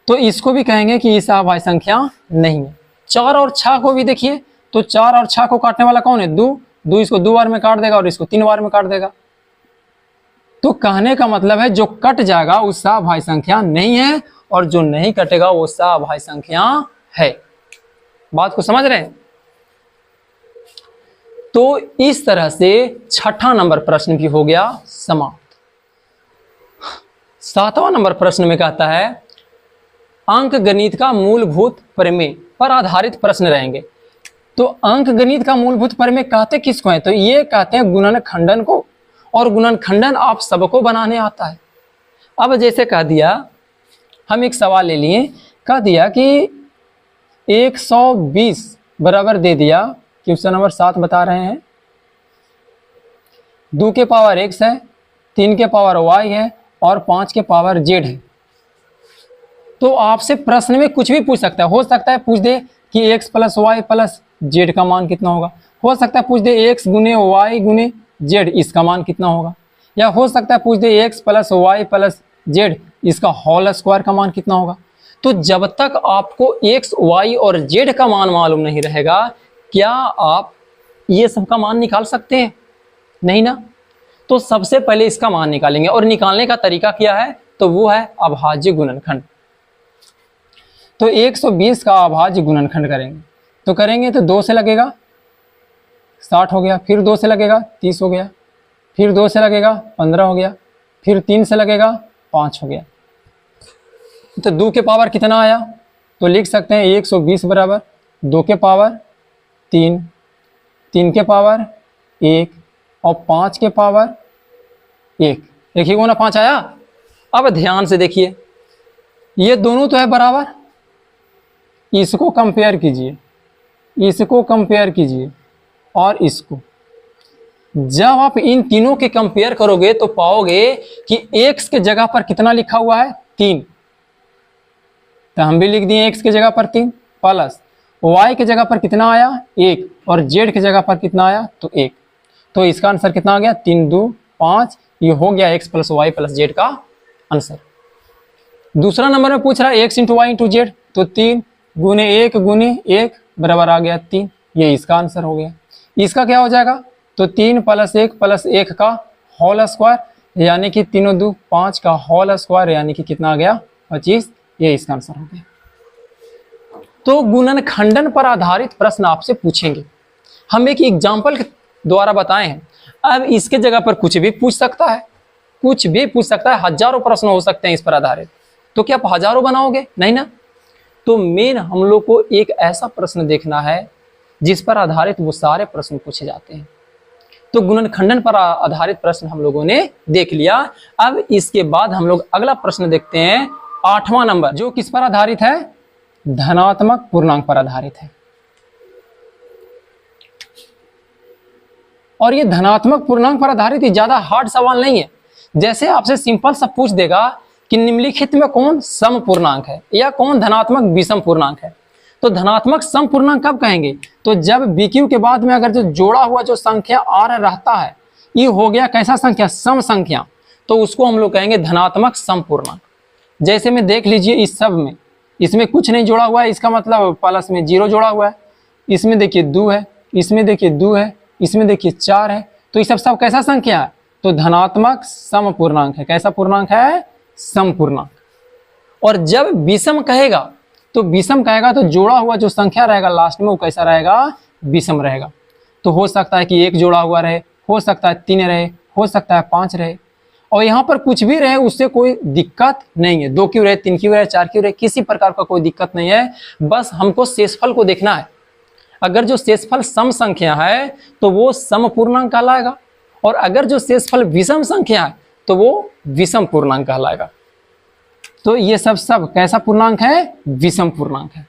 तो इसको भी कहेंगे कि सहअभाज्य संख्या नहीं है। 4 और 6 को भी देखिए, तो 4 और 6 को काटने वाला कौन है, 2 इसको 2 बार में काट देगा और इसको 3 बार में काट देगा। तो कहने का मतलब है जो कट जाएगा वो सहअभाज्य संख्या नहीं है, और जो नहीं कटेगा वो सहअभाज्य संख्या है। बात को समझ रहे हैं। तो इस तरह से 6ठा नंबर प्रश्न भी हो गया समाप्त। 7वां नंबर प्रश्न में कहता है अंक गणित का मूलभूत प्रमेय पर आधारित प्रश्न रहेंगे। तो अंक गणित का मूलभूत प्रमेय कहते किसको है, तो ये कहते हैं गुणनखंडन को, और गुणनखंडन आप सबको बनाने आता है। अब जैसे कह दिया, हम एक सवाल ले लिए, कह दिया कि 120 बराबर दे दिया, क्वेश्चन नंबर 7 बता रहे हैं, 2 के पावर x है, 3 के पावर y है और 5 के पावर z है। तो आपसे प्रश्न में कुछ भी पूछ सकता है, हो सकता है पूछ दे कि x plus Y plus Z का मान कितना होगा। हो सकता है पूछ दे x गुने वाई गुने जेड, इसका मान कितना होगा। या हो सकता है पूछ दे x plus Y plus Z, इसका होल स्क्वायर का मान कितना होगा। तो जब तक आपको x, y और z का मान मालूम नहीं रहेगा, क्या आप ये सब का मान निकाल सकते हैं? नहीं ना। तो सबसे पहले इसका मान निकालेंगे, और निकालने का तरीका क्या है, तो वो है अभाज्य गुणनखंड। तो 120 का अभाज्य गुणनखंड करेंगे, तो करेंगे तो 2 से लगेगा 60 हो गया, फिर 2 से लगेगा 30 हो गया, फिर 2 से लगेगा 15 हो गया, फिर 3 से लगेगा 5 हो गया। तो 2 के पावर कितना आया, तो लिख सकते हैं 120 बराबर 2 के पावर 3, 3 के पावर 1 और 5 के पावर 1। देखिए वो ना 5 आया। अब ध्यान से देखिए, ये दोनों तो है बराबर, इसको कंपेयर कीजिए, इसको कंपेयर कीजिए और इसको। जब आप इन तीनों के कंपेयर करोगे तो पाओगे कि x के जगह पर कितना लिखा हुआ है 3, तो हम भी लिख दिए x के जगह पर 3, प्लस y के जगह पर कितना आया 1 और z के जगह पर कितना आया तो 1। तो इसका आंसर कितना आ गया 3 2 5, ये हो गया x plus Y plus Z का आंसर। दूसरा नंबर में पूछ रहा है x into Y into Z, तो 3 गुने 1 गुने 1 बराबर आ गया 3, ये इसका आंसर हो गया। इसका क्या हो जाएगा, तो 3 प्लस 1 का होल स्क्वायर, यानी कि 3 2 5 का होल स्क्वायर, यानी कि कितना आ गया 25, ये इसका आंसर हो गया। तो गुणनखंडन पर आधारित प्रश्न आपसे पूछेंगे, हम एक एग्जाम्पल के द्वारा बताए हैं। अब इसके जगह पर कुछ भी पूछ सकता है, कुछ भी पूछ सकता है, हजारों प्रश्न हो सकते हैं इस पर आधारित। तो क्या आप हजारों बनाओगे? नहीं ना। तो मेन हम लोग को एक ऐसा प्रश्न देखना है जिस पर आधारित वो सारे प्रश्न पूछे जाते हैं। तो गुणनखंडन पर आधारित प्रश्न हम लोगों ने देख लिया। अब इसके बाद हम लोग अगला प्रश्न देखते हैं, 8वां नंबर, जो किस पर आधारित है, धनात्मक पूर्णांक पर आधारित है। और ये धनात्मक पूर्णांक पर आधारित ज्यादा हार्ड सवाल नहीं है। जैसे आपसे सिंपल सा पूछ देगा कि निम्नलिखित में कौन सम पूर्णांक है या कौन धनात्मक विषम पूर्णांक है। तो धनात्मक सम पूर्णांक कब कहेंगे, तो जब BQ के बाद में अगर जो जोड़ा हुआ जो संख्या R रहता है, ये हो गया कैसा संख्या, सम संख्या, तो उसको हम लोग कहेंगे धनात्मक सम पूर्णांक। जैसे में देख लीजिए, इस सब में इसमें कुछ नहीं जोड़ा हुआ है, इसका मतलब प्लस में 0 जोड़ा हुआ है। इसमें देखिए 2 है, इसमें देखिए 2 है, इसमें देखिए 4 है, तो ये सब कैसा संख्या है, तो धनात्मक सम पूर्णांक है। कैसा पूर्णांक है, सम पूर्णांक। और जब विषम कहेगा, तो विषम कहेगा तो जोड़ा हुआ जो संख्या रहेगा लास्ट में वो कैसा रहेगा, विषम रहेगा। तो हो सकता है कि 1 जोड़ा हुआ रहे, हो सकता है 3 रहे, हो सकता है 5 रहे, और यहाँ पर कुछ भी रहे उससे कोई दिक्कत नहीं है। 2 क्यों रहे, 3 क्यों रहे, 4 क्यों रहे, किसी प्रकार का कोई दिक्कत नहीं है। बस हमको शेषफल को देखना है। अगर जो शेषफल सम संख्या है तो वो सम पूर्णांक कहलाएगा, और अगर जो शेषफल विषम संख्या है तो वो विषम पूर्णांक कहलाएगा। तो ये सब कैसा पूर्णांक है, विषम पूर्णांक है।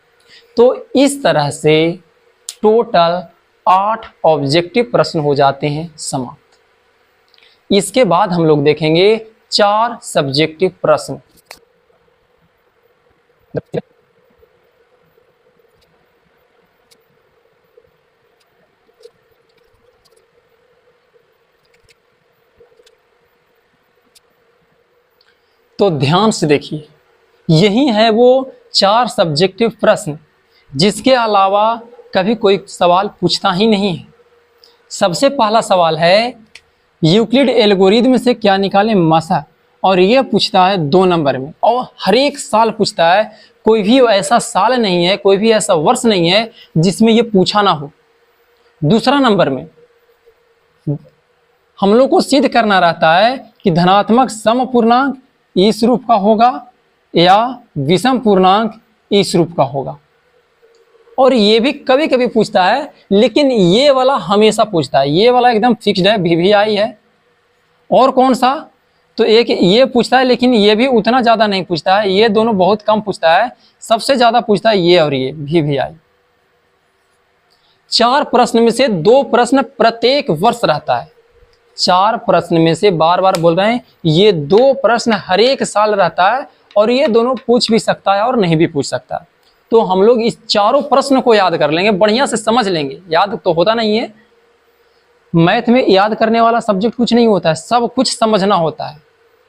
तो इस तरह से टोटल 8 ऑब्जेक्टिव प्रश्न हो जाते हैं समाप्त। इसके बाद हम लोग देखेंगे 4 सब्जेक्टिव प्रश्न। तो ध्यान से देखिए, यही है वो 4 सब्जेक्टिव प्रश्न जिसके अलावा कभी कोई सवाल पूछता ही नहीं है। सबसे पहला सवाल है, यूक्लिड एल्गोरिथम से क्या निकालें मसा, और ये पूछता है 2 नंबर में, और हर एक साल पूछता है। कोई भी ऐसा साल नहीं है, कोई भी ऐसा वर्ष नहीं है जिसमें ये पूछा ना हो। दूसरा नंबर में हम लोग को सिद्ध करना रहता है कि धनात्मक सम पूर्णांक इस रूप का होगा या विषम पूर्णांक इस रूप का होगा। और ये भी कभी कभी पूछता है, लेकिन ये वाला हमेशा पूछता है, ये वाला एकदम फिक्स्ड है, VVI है। और कौन सा, तो एक ये पूछता है, लेकिन ये भी उतना ज़्यादा नहीं पूछता है, ये दोनों बहुत कम पूछता है। सबसे ज़्यादा पूछता है ये और ये VVI। 4 प्रश्न में से 2 प्रश्न प्रत्येक वर्ष रहता है। 4 प्रश्न में से, बार बार बोल रहे हैं, ये 2 प्रश्न हर एक साल रहता है, और ये दोनों पूछ भी सकता है और नहीं भी पूछ सकता है। तो हम लोग इस चारों प्रश्न को याद कर लेंगे, बढ़िया से समझ लेंगे। याद तो होता नहीं है, मैथ में याद करने वाला सब्जेक्ट कुछ नहीं होता है, सब कुछ समझना होता है।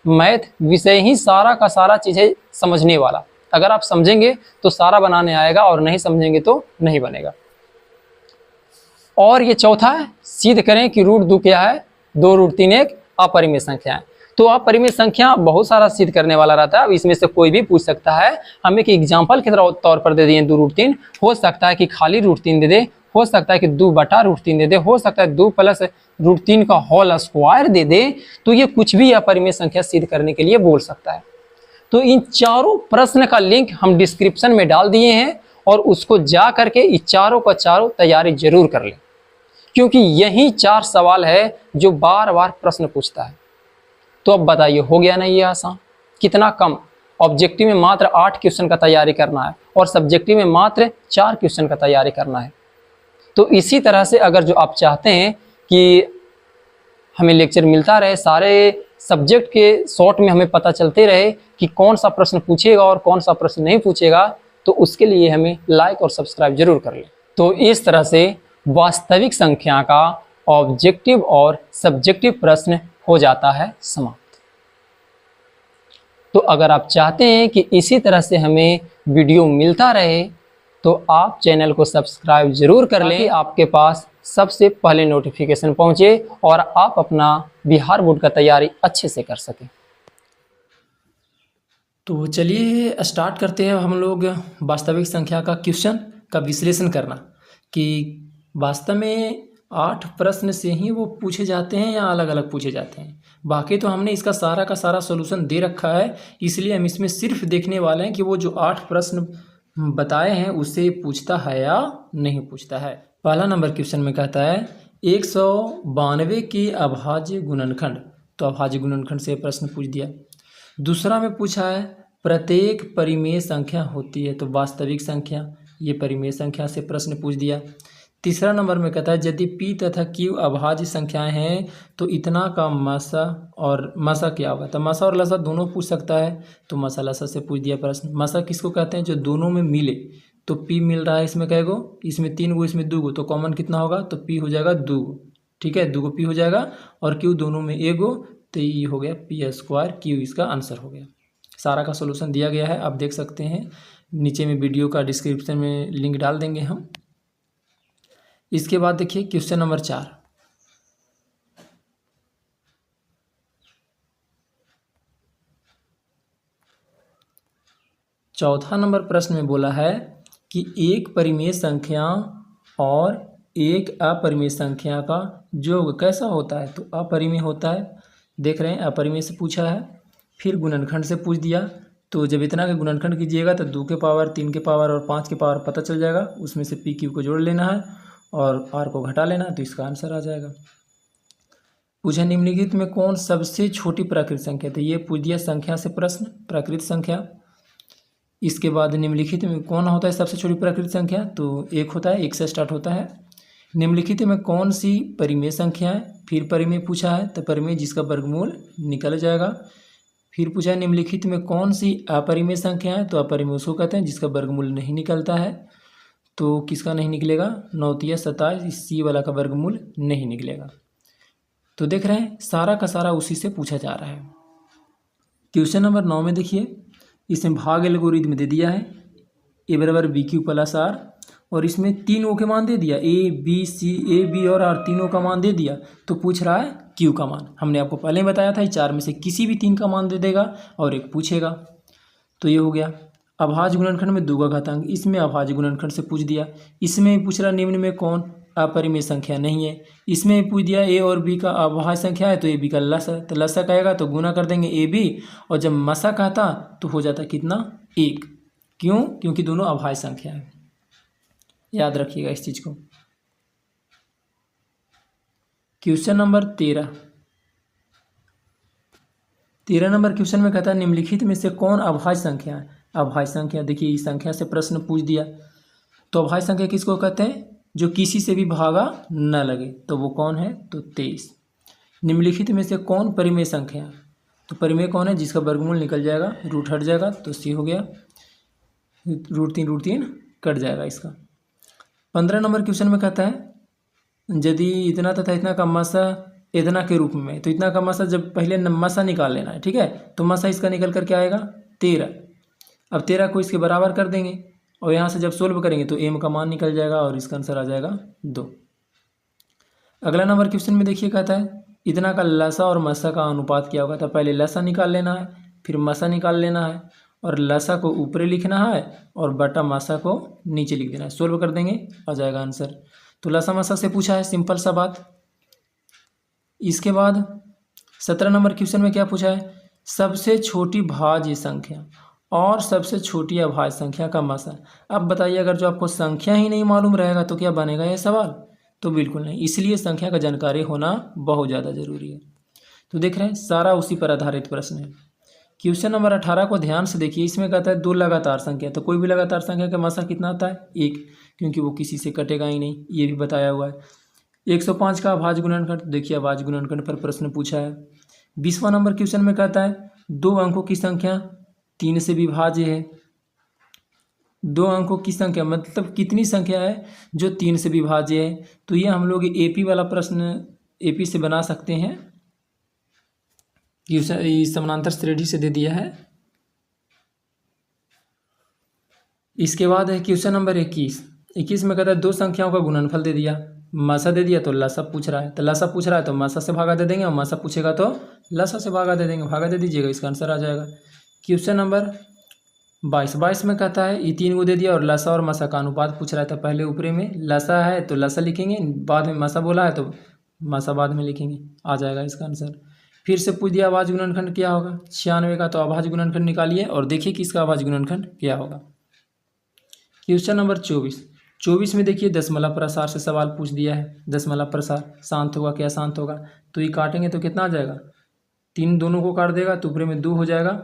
मैथ विषय ही सारा का सारा चीज़ है समझने वाला। अगर आप समझेंगे तो सारा बनाने आएगा, और नहीं समझेंगे तो नहीं बनेगा। और ये चौथा है, सिद्ध करें कि रूट 2 क्या है, 2√3 एक अपरिमेय संख्या है। तो अपरिमेय संख्या बहुत सारा सिद्ध करने वाला रहता है। अब इसमें से कोई भी पूछ सकता है। हम एक एग्जाम्पल के तौर पर दे दिए 2√3, हो सकता है कि खाली √3 दे दे, हो सकता है कि 2/√3 दे दे, हो सकता है 2 + √3 का होल स्क्वायर दे दे। तो ये कुछ भी अपरिमेय संख्या सिद्ध करने के लिए बोल सकता है। तो इन चारों प्रश्न का लिंक हम डिस्क्रिप्शन में डाल दिए हैं, और उसको जा करके इस चारों का चारों तैयारी जरूर कर लें, क्योंकि यही 4 सवाल है जो बार बार प्रश्न पूछता है। तो अब बताइए, हो गया ना ये आसान? कितना कम, ऑब्जेक्टिव में मात्र 8 क्वेश्चन का तैयारी करना है, और सब्जेक्टिव में मात्र 4 क्वेश्चन का तैयारी करना है। तो इसी तरह से अगर जो आप चाहते हैं कि हमें लेक्चर मिलता रहे, सारे सब्जेक्ट के शॉर्ट में हमें पता चलते रहे कि कौन सा प्रश्न पूछेगा और कौन सा प्रश्न नहीं पूछेगा, तो उसके लिए हमें लाइक और सब्सक्राइब जरूर कर लें। तो इस तरह से वास्तविक संख्या का ऑब्जेक्टिव और सब्जेक्टिव प्रश्न हो जाता है समाप्त। तो अगर आप चाहते हैं कि इसी तरह से हमें वीडियो मिलता रहे, तो आप चैनल को सब्सक्राइब जरूर कर लें, आपके पास सबसे पहले नोटिफिकेशन पहुंचे और आप अपना बिहार बोर्ड का तैयारी अच्छे से कर सकें।
तो चलिए स्टार्ट करते हैं हम लोग वास्तविक संख्या का क्वेश्चन का विश्लेषण करना, कि वास्तव में 8 प्रश्न से ही वो पूछे जाते हैं या अलग अलग पूछे जाते हैं। बाकी तो हमने इसका सारा का सारा सॉल्यूशन दे रखा है, इसलिए हम इसमें सिर्फ देखने वाले हैं कि वो जो 8 प्रश्न बताए हैं उससे पूछता है या नहीं पूछता है। पहला नंबर क्वेश्चन में कहता है 192 के अभाज्य गुणनखंड, तो अभाज्य गुणनखंड से प्रश्न पूछ दिया। दूसरा में पूछा है प्रत्येक परिमेय संख्या होती है, तो वास्तविक संख्या, ये परिमेय संख्या से प्रश्न पूछ दिया। तीसरा नंबर में कहता है यदि p तथा q अभाज्य संख्याएं हैं तो इतना का मसा और मसा क्या होगा, तो मसा और लसा दोनों पूछ सकता है, तो मसा लसा से पूछ दिया प्रश्न। मसा किसको कहते हैं, जो दोनों में मिले। तो p मिल रहा है इसमें कई गो, इसमें 3 गो, इसमें 2 गो, तो कॉमन कितना होगा, तो p हो जाएगा 2 गो, ठीक है, 2 गो p हो जाएगा, और q दोनों में 1 गो, तो ये हो गया p² q, इसका आंसर हो गया। सारा का सोल्यूशन दिया गया है, आप देख सकते हैं, नीचे में वीडियो का डिस्क्रिप्शन में लिंक डाल देंगे हम। इसके बाद देखिए क्वेश्चन नंबर 4, चौथा नंबर प्रश्न में बोला है कि एक परिमेय संख्या और एक अपरिमेय संख्या का योग कैसा होता है, तो अपरिमेय होता है। देख रहे हैं, अपरिमेय से पूछा है। फिर गुणनखंड से पूछ दिया, तो जब इतना का गुणनखंड कीजिएगा तो 2 के पावर, 3 के पावर और 5 के पावर पता चल जाएगा, उसमें से पी क्यू को जोड़ लेना है और आर को घटा लेना, तो इसका आंसर आ जाएगा। पूछा निम्नलिखित में कौन सबसे छोटी प्राकृत संख्या, तो ये पूछ दिया संख्या से प्रश्न, प्राकृत संख्या। इसके बाद निम्नलिखित में कौन होता है सबसे छोटी प्राकृत संख्या, तो 1 होता है, 1 से स्टार्ट होता है। निम्नलिखित में कौन सी परिमेय संख्या है, फिर परिमेय पूछा है, तो परिमेय जिसका वर्गमूल निकल जाएगा। फिर पूछा है निम्नलिखित में कौन सी अपरिमेय संख्या है, तो अपरिमेय उसको कहते हैं जिसका वर्गमूल नहीं निकलता है। तो किसका नहीं निकलेगा, 9 × 27, इस सी वाला का वर्गमूल नहीं निकलेगा। तो देख रहे हैं सारा का सारा उसी से पूछा जा रहा है। क्वेश्चन नंबर 9 में देखिए, इसमें भाग एल्गोरिथम दे दिया है, a = bq + r, और इसमें 3 के मान दे दिया, a b c a b और r तीनों का मान दे दिया। तो पूछ रहा है q का मान। हमने आपको पहले ही बताया था, 4 में से किसी भी 3 का मान दे देगा और एक पूछेगा। तो ये हो गया। अभाज्य गुणनखंड में 2 का घातांक, इसमें अभाज्य गुणनखंड से पूछ दिया। इसमें पूछ रहा निम्न में कौन अपरिमेय संख्या नहीं है। इसमें पूछ दिया a और b का अभाज्य संख्या है, तो a b का लसा, तो लसा कहेगा तो गुना कर देंगे a b, और जब मसा कहता तो हो जाता कितना, 1। क्यों, क्योंकि दोनों अभाज्य संख्या है। याद रखिएगा इस चीज को। क्वेश्चन नंबर 13 नंबर क्वेश्चन में कहता है निम्नलिखित में से कौन अभाज्य संख्या है। अभाज्य संख्या, देखिए इस संख्या से प्रश्न पूछ दिया, तो अभाज्य संख्या किसको कहते हैं, जो किसी से भी भागा न लगे, तो वो कौन है, तो 23। निम्नलिखित में से कौन परिमेय संख्या है, तो परिमेय कौन है, जिसका वर्गमूल निकल जाएगा, रूट हट जाएगा, तो सी हो गया। रूट 3 कट जाएगा इसका। 15 नंबर क्वेश्चन में कहता है यदि इतना तथा इतना का मासा इतना के रूप में, तो इतना का मासा जब पहले मासा निकाल लेना है, ठीक है। तो मासा इसका निकल कर क्या आएगा 13। अब 13 को इसके बराबर कर देंगे और यहाँ से जब सोल्व करेंगे तो एम का मान निकल जाएगा और इसका आंसर आ जाएगा 2। अगला नंबर क्वेश्चन में देखिए कहता है इतना का लसा और मसा का अनुपात क्या होगा। तो पहले लसा निकाल लेना है, फिर मसा निकाल लेना है और लसा को ऊपर लिखना है और बटा मसा को नीचे लिख देना है। सोल्व कर देंगे आ जाएगा आंसर। तो लसा मसा से पूछा है, सिंपल सा बात। इसके बाद 17 नंबर क्वेश्चन में क्या पूछा है, सबसे छोटी भाज्य संख्या और सबसे छोटी अभाज्य संख्या का मसा। अब बताइए अगर जो आपको संख्या ही नहीं मालूम रहेगा तो क्या बनेगा यह सवाल, तो बिल्कुल नहीं। इसलिए संख्या का जानकारी होना बहुत ज़्यादा जरूरी है। तो देख रहे हैं सारा उसी पर आधारित प्रश्न है। क्वेश्चन नंबर 18 को ध्यान से देखिए। इसमें कहता है 2 लगातार संख्या, तो कोई भी लगातार संख्या का मसा कितना आता है 1, क्योंकि वो किसी से कटेगा ही नहीं, ये भी बताया हुआ है। 105 का अभाज्य गुणनखंड, देखिए अभाज्य गुणनखंड पर प्रश्न पूछा है। 20वां नंबर क्वेश्चन में कहता है 2 अंकों की संख्या 3 से विभाज्य है। 2 अंकों की संख्या मतलब कितनी संख्या है जो 3 से विभाज्य है। तो ये हम लोग एपी वाला प्रश्न एपी से बना सकते हैं, समानांतर श्रेणी से दे दिया है। इसके बाद है क्वेश्चन नंबर 21 में कहता है 2 संख्याओं का गुणनफल दे दिया, मासा दे दिया, तो लसा पूछ रहा है। तो लसा पूछ रहा है तो मासा से भागा दे देंगे और मासा पूछेगा तो लसा से भागा दे देंगे, भागा दे दीजिएगा, इसका आंसर आ जाएगा। क्वेश्चन नंबर 22 में कहता है ये 3 को दे दिया और लसा और मसा का अनुपात पूछ रहा है। तो पहले ऊपरे में लसा है तो लसा लिखेंगे, बाद में मसा बोला है तो मसा बाद में लिखेंगे, आ जाएगा इसका आंसर। फिर से पूछ दिया अभाज्य गुणनखंड क्या होगा 96 का, तो अभाज्य गुणनखंड निकालिए और देखिए कि इसका अभाज्य गुणनखंड क्या होगा। क्वेश्चन नंबर 24 में देखिए दशमलव प्रसार से सवाल पूछ दिया है। दशमलव प्रसार शांत होगा क्या शांत होगा, तो ये काटेंगे तो कितना आ जाएगा 3, दोनों को काट देगा तो ऊपरे में 2 हो जाएगा।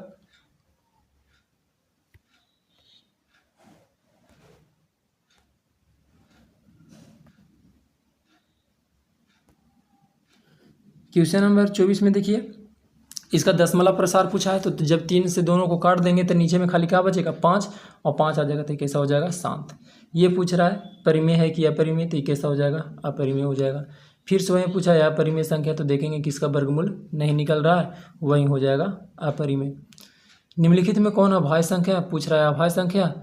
क्वेश्चन नंबर 24 में देखिए इसका दशमलव प्रसार पूछा है। तो जब 3 से दोनों को काट देंगे तो नीचे में खाली क्या बचेगा 5 और 5 आ जाएगा, तो कैसा हो जाएगा शांत। ये पूछ रहा है परिमेय है कि अपरिमेय, तो ये कैसा हो जाएगा अपरिमेय हो जाएगा। फिर से वहीं पूछा है अपरिमेय संख्या, तो देखेंगे किसका वर्गमूल नहीं निकल रहा है, वहीं हो जाएगा अपरिमेय। निम्नलिखित में कौन अभाज्य संख्या पूछ रहा है, अभाज्य संख्या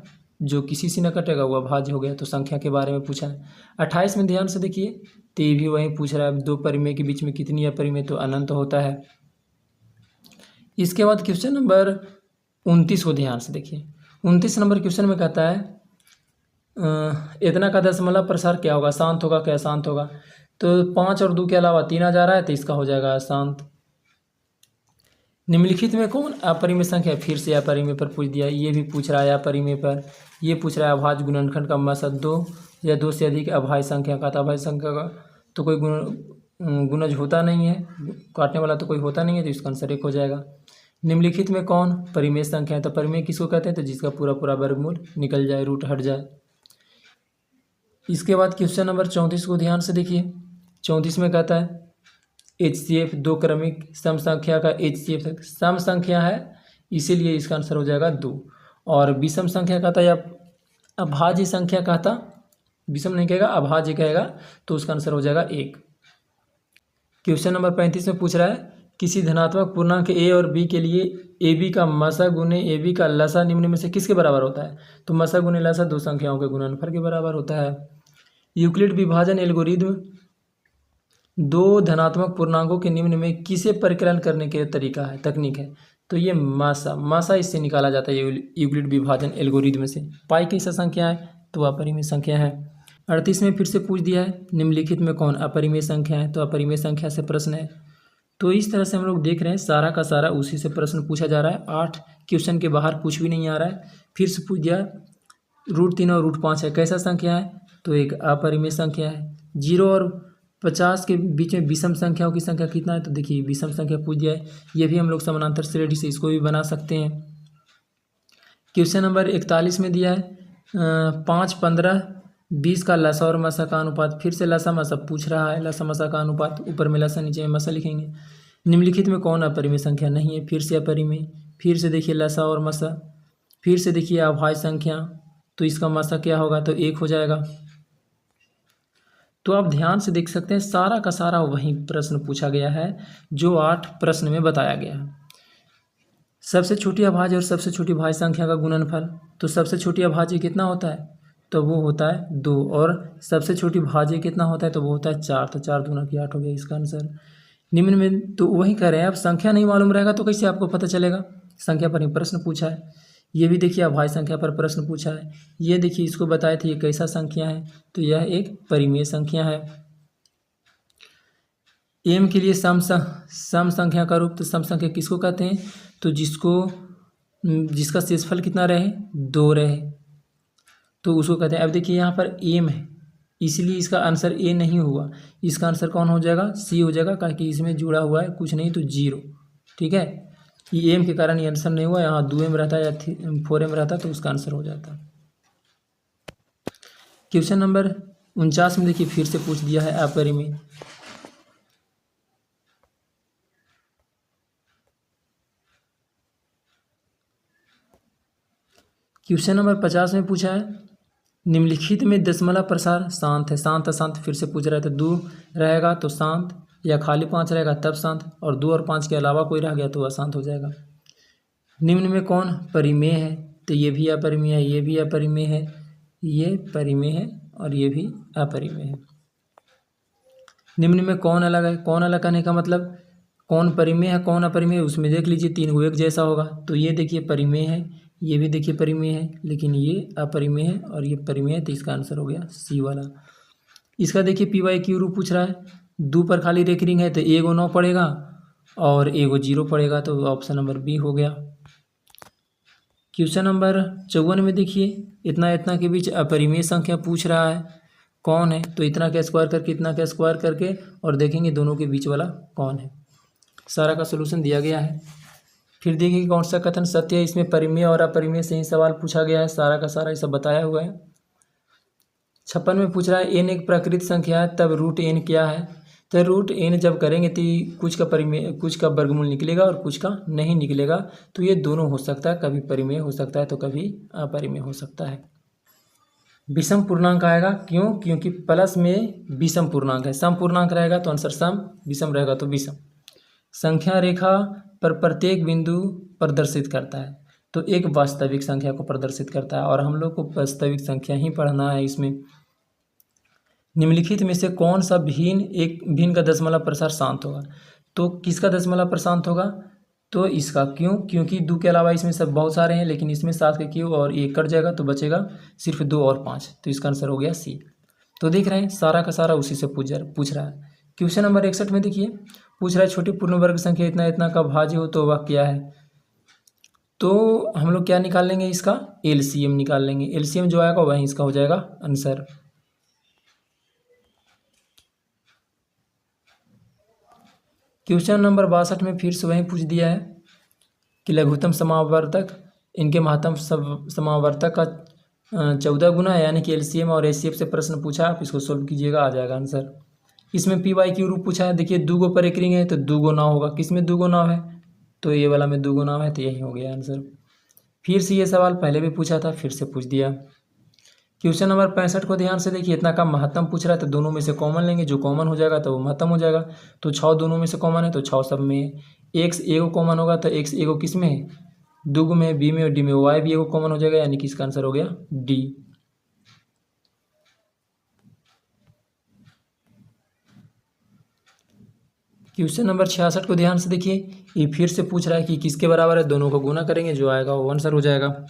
जो किसी से न कटेगा वो अभाज्य हो गया। तो संख्या के बारे में पूछा है। 28 में ध्यान से देखिए, तो ये भी वहीं पूछ रहा है 2 परिमेय के बीच में कितनी अपरिमेय, तो अनंत होता है। इसके बाद क्वेश्चन नंबर 29 को ध्यान से देखिए। 29 नंबर क्वेश्चन में कहता है इतना का दशमलव प्रसार क्या होगा, शांत होगा क्या शांत होगा। तो 5 और 2 के अलावा 3 आ जा रहा है, तो इसका हो जाएगा अशांत। निम्नलिखित में कौन अपरिमेय संख्या, फिर से अपरिमेय पर पूछ दिया। ये भी पूछ रहा है अपरिमेय पर। ये पूछ रहा है अभाज्य गुणनखंड का मसा 2 या 2 से अधिक अभाज्य संख्या का। तो अभाज्य संख्या का तो कोई गुणज होता नहीं है, काटने वाला तो कोई होता नहीं है, तो इसका आंसर 1 हो जाएगा। निम्नलिखित में कौन परिमेय संख्या है, तो परिमेय किसको कहते हैं, तो जिसका पूरा पूरा वर्गमूल निकल जाए, रूट हट जाए। इसके बाद क्वेश्चन नंबर 34 को ध्यान से देखिए। 34 में कहता है HCF 2 क्रमिक सम संख्या का HCF सम संख्या है, इसीलिए इसका आंसर हो जाएगा 2। और विषम संख्या कहता है या अभाज्य संख्या कहता, विषम नहीं कहेगा अभाज्य कहेगा, तो उसका आंसर हो जाएगा 1। क्वेश्चन नंबर 35 में पूछ रहा है किसी धनात्मक पूर्णांक a और b के लिए ab का मसा गुने ab का लसा निम्न में से किसके बराबर होता है। तो मसा गुने लसा 2 संख्याओं के गुणनफल के बराबर होता है। यूक्लिड विभाजन एल्गोरिथ्म 2 धनात्मक पूर्णांकों के निम्न में किसे परिकलन करने के तरीका है, तकनीक है। तो ये मासा इससे निकाला जाता है यूक्लिड विभाजन एल्गोरिथ्म से। पाई कैसा संख्या है, तो अपरिमेय संख्या है। 38 में फिर से पूछ दिया है निम्नलिखित में कौन अपरिमेय संख्या है, तो अपरिमेय संख्या से प्रश्न है। तो इस तरह से हम लोग देख रहे हैं सारा का सारा उसी से प्रश्न पूछा जा रहा है। 8 क्वेश्चन के बाहर कुछ भी नहीं आ रहा है। फिर से पूछ दिया √3 और √5 है, कैसा संख्या है, तो एक अपरिमेय संख्या है। 0 और 50 के बीच में विषम संख्याओं की संख्या कितना है, तो देखिए विषम संख्या पूछ दिया है। ये भी हम लोग समानांतर श्रेणी से इसको भी बना सकते हैं। क्वेश्चन नंबर 41 में दिया है 5, 15, 20 का लसा और मसा का अनुपात। फिर से लसा मसा पूछ रहा है, लसा मसा का अनुपात, ऊपर में लसा नीचे में मसा लिखेंगे। निम्नलिखित में कौन अपरिमेय संख्या नहीं है, फिर से अपरिमेय। फिर से देखिए लसा और मसा, फिर से देखिए अभाज्य संख्या, तो इसका मात्रा क्या होगा, तो 1 हो जाएगा। तो आप ध्यान से देख सकते हैं सारा का सारा वही प्रश्न पूछा गया है जो 8 प्रश्न में बताया गया है। सबसे छोटी अभाज्य और सबसे छोटी भाज्य संख्या का गुणनफल, तो सबसे छोटी अभाज्य कितना होता है, तो वो होता है 2, और सबसे छोटी भाज्य कितना होता है, तो वो होता है 4, तो 4 दूना की 8 हो गया इसका आंसर। निम्न में तो वही कर रहे हैं, अब संख्या नहीं मालूम रहेगा तो कैसे आपको पता चलेगा, संख्या पर ही प्रश्न पूछा है। ये भी देखिए अभाज्य संख्या पर प्रश्न पूछा है। ये देखिए इसको बताए थे ये कैसा संख्या है, तो यह एक परिमेय संख्या है। एम के लिए सम संख्या का रूप, तो सम संख्या किसको कहते हैं, तो जिसका शेषफल कितना रहे, 2 रहे, तो उसको कहते हैं। अब देखिए यहाँ पर एम है इसलिए इसका आंसर ए नहीं हुआ, इसका आंसर कौन हो जाएगा, सी हो जाएगा, क्योंकि इसमें जुड़ा हुआ है कुछ नहीं तो 0। ठीक है, ये एम के कारण ये आंसर नहीं हुआ, यहाँ 2m रहता है या 4m रहता तो उसका आंसर हो जाता। क्वेश्चन नंबर 49 में देखिए फिर से पूछ दिया है अपरिमेय। क्वेश्चन नंबर 50 में पूछा है निम्नलिखित में दशमलव प्रसार शांत है, शांत अशांत फिर से पूछ रहा है, तो 2 रहेगा तो शांत, या खाली 5 रहेगा तब शांत, और 2 और 5 के अलावा कोई रह गया तो अशांत हो जाएगा। निम्न में कौन परिमेय है, तो ये भी अपरिमेय है, ये भी अपरिमेय है, ये परिमेय है और ये भी अपरिमेय है। निम्न में कौन अलग है, कौन अलग करने का मतलब कौन परिमेय है कौन अपरिमेय है, उसमें देख लीजिए 3 को एक जैसा होगा, तो ये देखिए परिमेय है, ये भी देखिए परिमेय है, लेकिन ये अपरिमेय है और ये परिमेय है, तो इसका आंसर हो गया सी वाला। इसका देखिए पी वाई क्यू रूप पूछ रहा है, 2 पर खाली रेकरिंग है तो एगो 9 पड़ेगा और एगो 0 पड़ेगा, तो ऑप्शन नंबर बी हो गया। क्वेश्चन नंबर 54 में देखिए इतना इतना के बीच अपरिमेय संख्या पूछ रहा है, कौन है, तो इतना का स्क्वायर करके इतना का स्क्वायर करके और देखेंगे दोनों के बीच वाला कौन है। सारा का सलूशन दिया गया है। फिर देखिए कौन सा कथन सत्य है, इसमें परिमेय और अपरिमेय से ही सवाल पूछा गया है, सारा का सारा ये सब बताया हुआ है। 56 में पूछ रहा है n एक प्राकृत संख्या है तब रूट n क्या है, तो रूट n जब करेंगे तो कुछ का परिमेय कुछ का वर्गमूल निकलेगा और कुछ का नहीं निकलेगा, तो ये दोनों हो सकता है, कभी परिमेय हो सकता है तो कभी अपरिमेय हो सकता है। विषम पूर्णांक आएगा, क्यों, क्योंकि प्लस में विषम पूर्णांक है, सम पूर्णांक रहेगा तो आंसर सम, विषम रहेगा तो विषम। संख्या रेखा पर प्रत्येक बिंदु प्रदर्शित करता है, तो एक वास्तविक संख्या को प्रदर्शित करता है, और हम लोग को वास्तविक संख्या ही पढ़ना है इसमें। निम्नलिखित में से कौन सा भिन्न का दशमलव प्रसार शांत होगा, तो किसका दशमलव प्रसार शांत होगा, तो इसका, क्यों, क्योंकि 2 के अलावा इसमें सब बहुत सारे हैं, लेकिन इसमें 7 के क्यों और 1 कट जाएगा तो बचेगा सिर्फ 2 और 5, तो इसका आंसर हो गया सी। तो देख रहे हैं सारा का सारा उसी से पूछ रहा है। क्वेश्चन नंबर 61 में देखिए पूछ रहा है छोटी पूर्ण वर्ग संख्या इतना इतना का भाज्य हो तो वह क्या है, तो हम लोग क्या निकाल लेंगे, इसका एलसीएम निकाल लेंगे, एलसीएम जो आएगा वही इसका हो जाएगा आंसर। क्वेश्चन नंबर 62 में फिर से वही पूछ दिया है कि लघुत्तम समावर्तक इनके महत्तम समावर्तक का 14 गुना है, यानी कि एलसीएम और एचसीएफ से प्रश्न पूछा, आप इसको सोल्व कीजिएगा, आ जाएगा आंसर। इसमें पी वाई क्यू रूप पूछा है, देखिए 2 गो पर एक रिंग है तो 2 गो 9 होगा, किस में 2 गो 9 है, तो ये वाला में 2 गो 9 है, तो यही हो गया आंसर। फिर से ये सवाल पहले भी पूछा था, फिर से पूछ दिया। क्वेश्चन नंबर 65 को ध्यान से देखिए, इतना का महत्तम पूछ रहा है, तो दोनों में से कॉमन लेंगे, जो कॉमन हो जाएगा तो वो महत्तम हो जाएगा, तो 6 दोनों में से कॉमन है तो 6 सब में, एक्स एगो कॉमन होगा तो एक्स एगो किस में है, 2 में, बी में और डी में, वाई भी एगो कॉमन हो जाएगा, यानी कि इसका आंसर हो गया डी। क्वेश्चन नंबर 66 को ध्यान से देखिए, ये फिर से पूछ रहा है कि किसके बराबर है, दोनों को गुना करेंगे, जो आएगा वो आंसर हो जाएगा।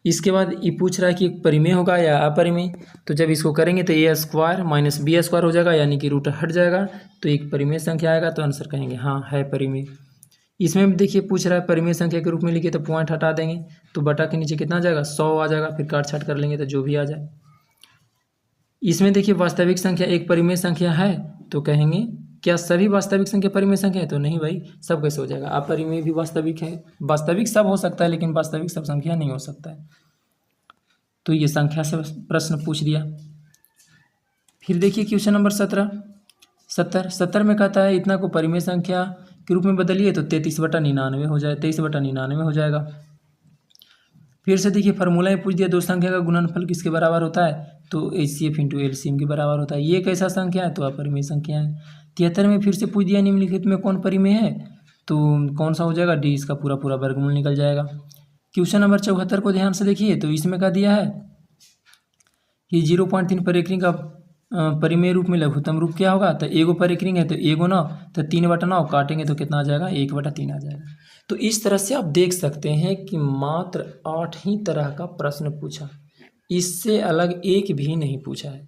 इसके बाद ये पूछ रहा है कि परिमेय होगा या अपरिमेय, तो जब इसको करेंगे तो ए स्क्वायर माइनस बी स्क्वायर हो जाएगा, यानी कि रूट हट जाएगा, तो एक परिमेय संख्या आएगा, तो आंसर कहेंगे हाँ है परिमेय। इसमें देखिए पूछ रहा है परिमेय संख्या के रूप में लिखिए, तो पॉइंट हटा देंगे तो बटा के नीचे कितना आ जाएगा, 100 आ जाएगा, फिर काट छाट कर लेंगे तो जो भी आ जाए। इसमें देखिए वास्तविक संख्या एक परिमेय संख्या है, तो कहेंगे क्या सभी वास्तविक संख्या परिमेय संख्या है, तो नहीं भाई, सब कैसे हो जाएगा, अपरिमेय भी वास्तविक है, वास्तविक सब हो सकता है लेकिन वास्तविक सब संख्या नहीं हो सकता है, तो ये संख्या से प्रश्न पूछ दिया। फिर देखिए क्वेश्चन नंबर 70 में कहता है इतना को परिमेय संख्या के रूप में बदलिए, तो 33/99 हो जाए, 23/99 हो जाएगा। फिर से देखिए फार्मूला में पूछ दिया दो संख्या का गुणनफल किसके बराबर होता है, तो HCF इंटू LCM के बराबर होता है। ये कैसा संख्या है, तो अपरिमेय संख्या है। 73 में फिर से पूछ दिया निम्नलिखित में कौन परिमेय है, तो कौन सा हो जाएगा, D, इसका पूरा पूरा वर्गमूल निकल जाएगा। क्वेश्चन नंबर 74 को ध्यान से देखिए, तो इसमें क्या दिया है कि 0.3 परिक्रिंग का परिमेय रूप में लघुत्तम रूप क्या होगा, तो एगो परिक्रिंग है तो एगो ना, तो 3/9 काटेंगे तो कितना आ जाएगा, 1/3 आ जाएगा। तो इस तरह से आप देख सकते हैं कि मात्र 8 ही तरह का प्रश्न पूछा, इससे अलग एक भी नहीं पूछा है।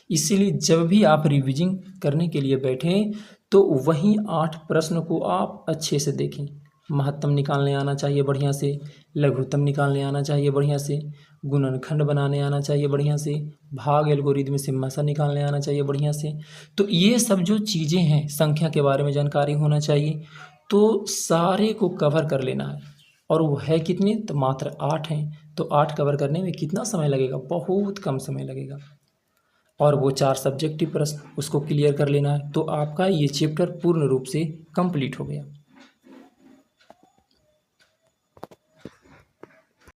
इसीलिए जब भी आप रिवीजिंग करने के लिए बैठें तो वहीं 8 प्रश्न को आप अच्छे से देखें। महत्तम निकालने आना चाहिए बढ़िया से, लघुत्तम निकालने आना चाहिए बढ़िया से, गुणनखंड बनाने आना चाहिए बढ़िया से, भाग एल्गोरिदम से मसा निकालने आना चाहिए बढ़िया से। तो ये सब जो चीज़ें हैं, संख्या के बारे में जानकारी होना चाहिए, तो सारे को कवर कर लेना है। और वो है कितने, तो मात्र 8 हैं। तो 8 कवर करने में कितना समय लगेगा, बहुत कम समय लगेगा। और वो 4 सब्जेक्टिव प्रश्न उसको क्लियर कर लेना है, तो आपका ये चैप्टर पूर्ण रूप से कंप्लीट हो गया।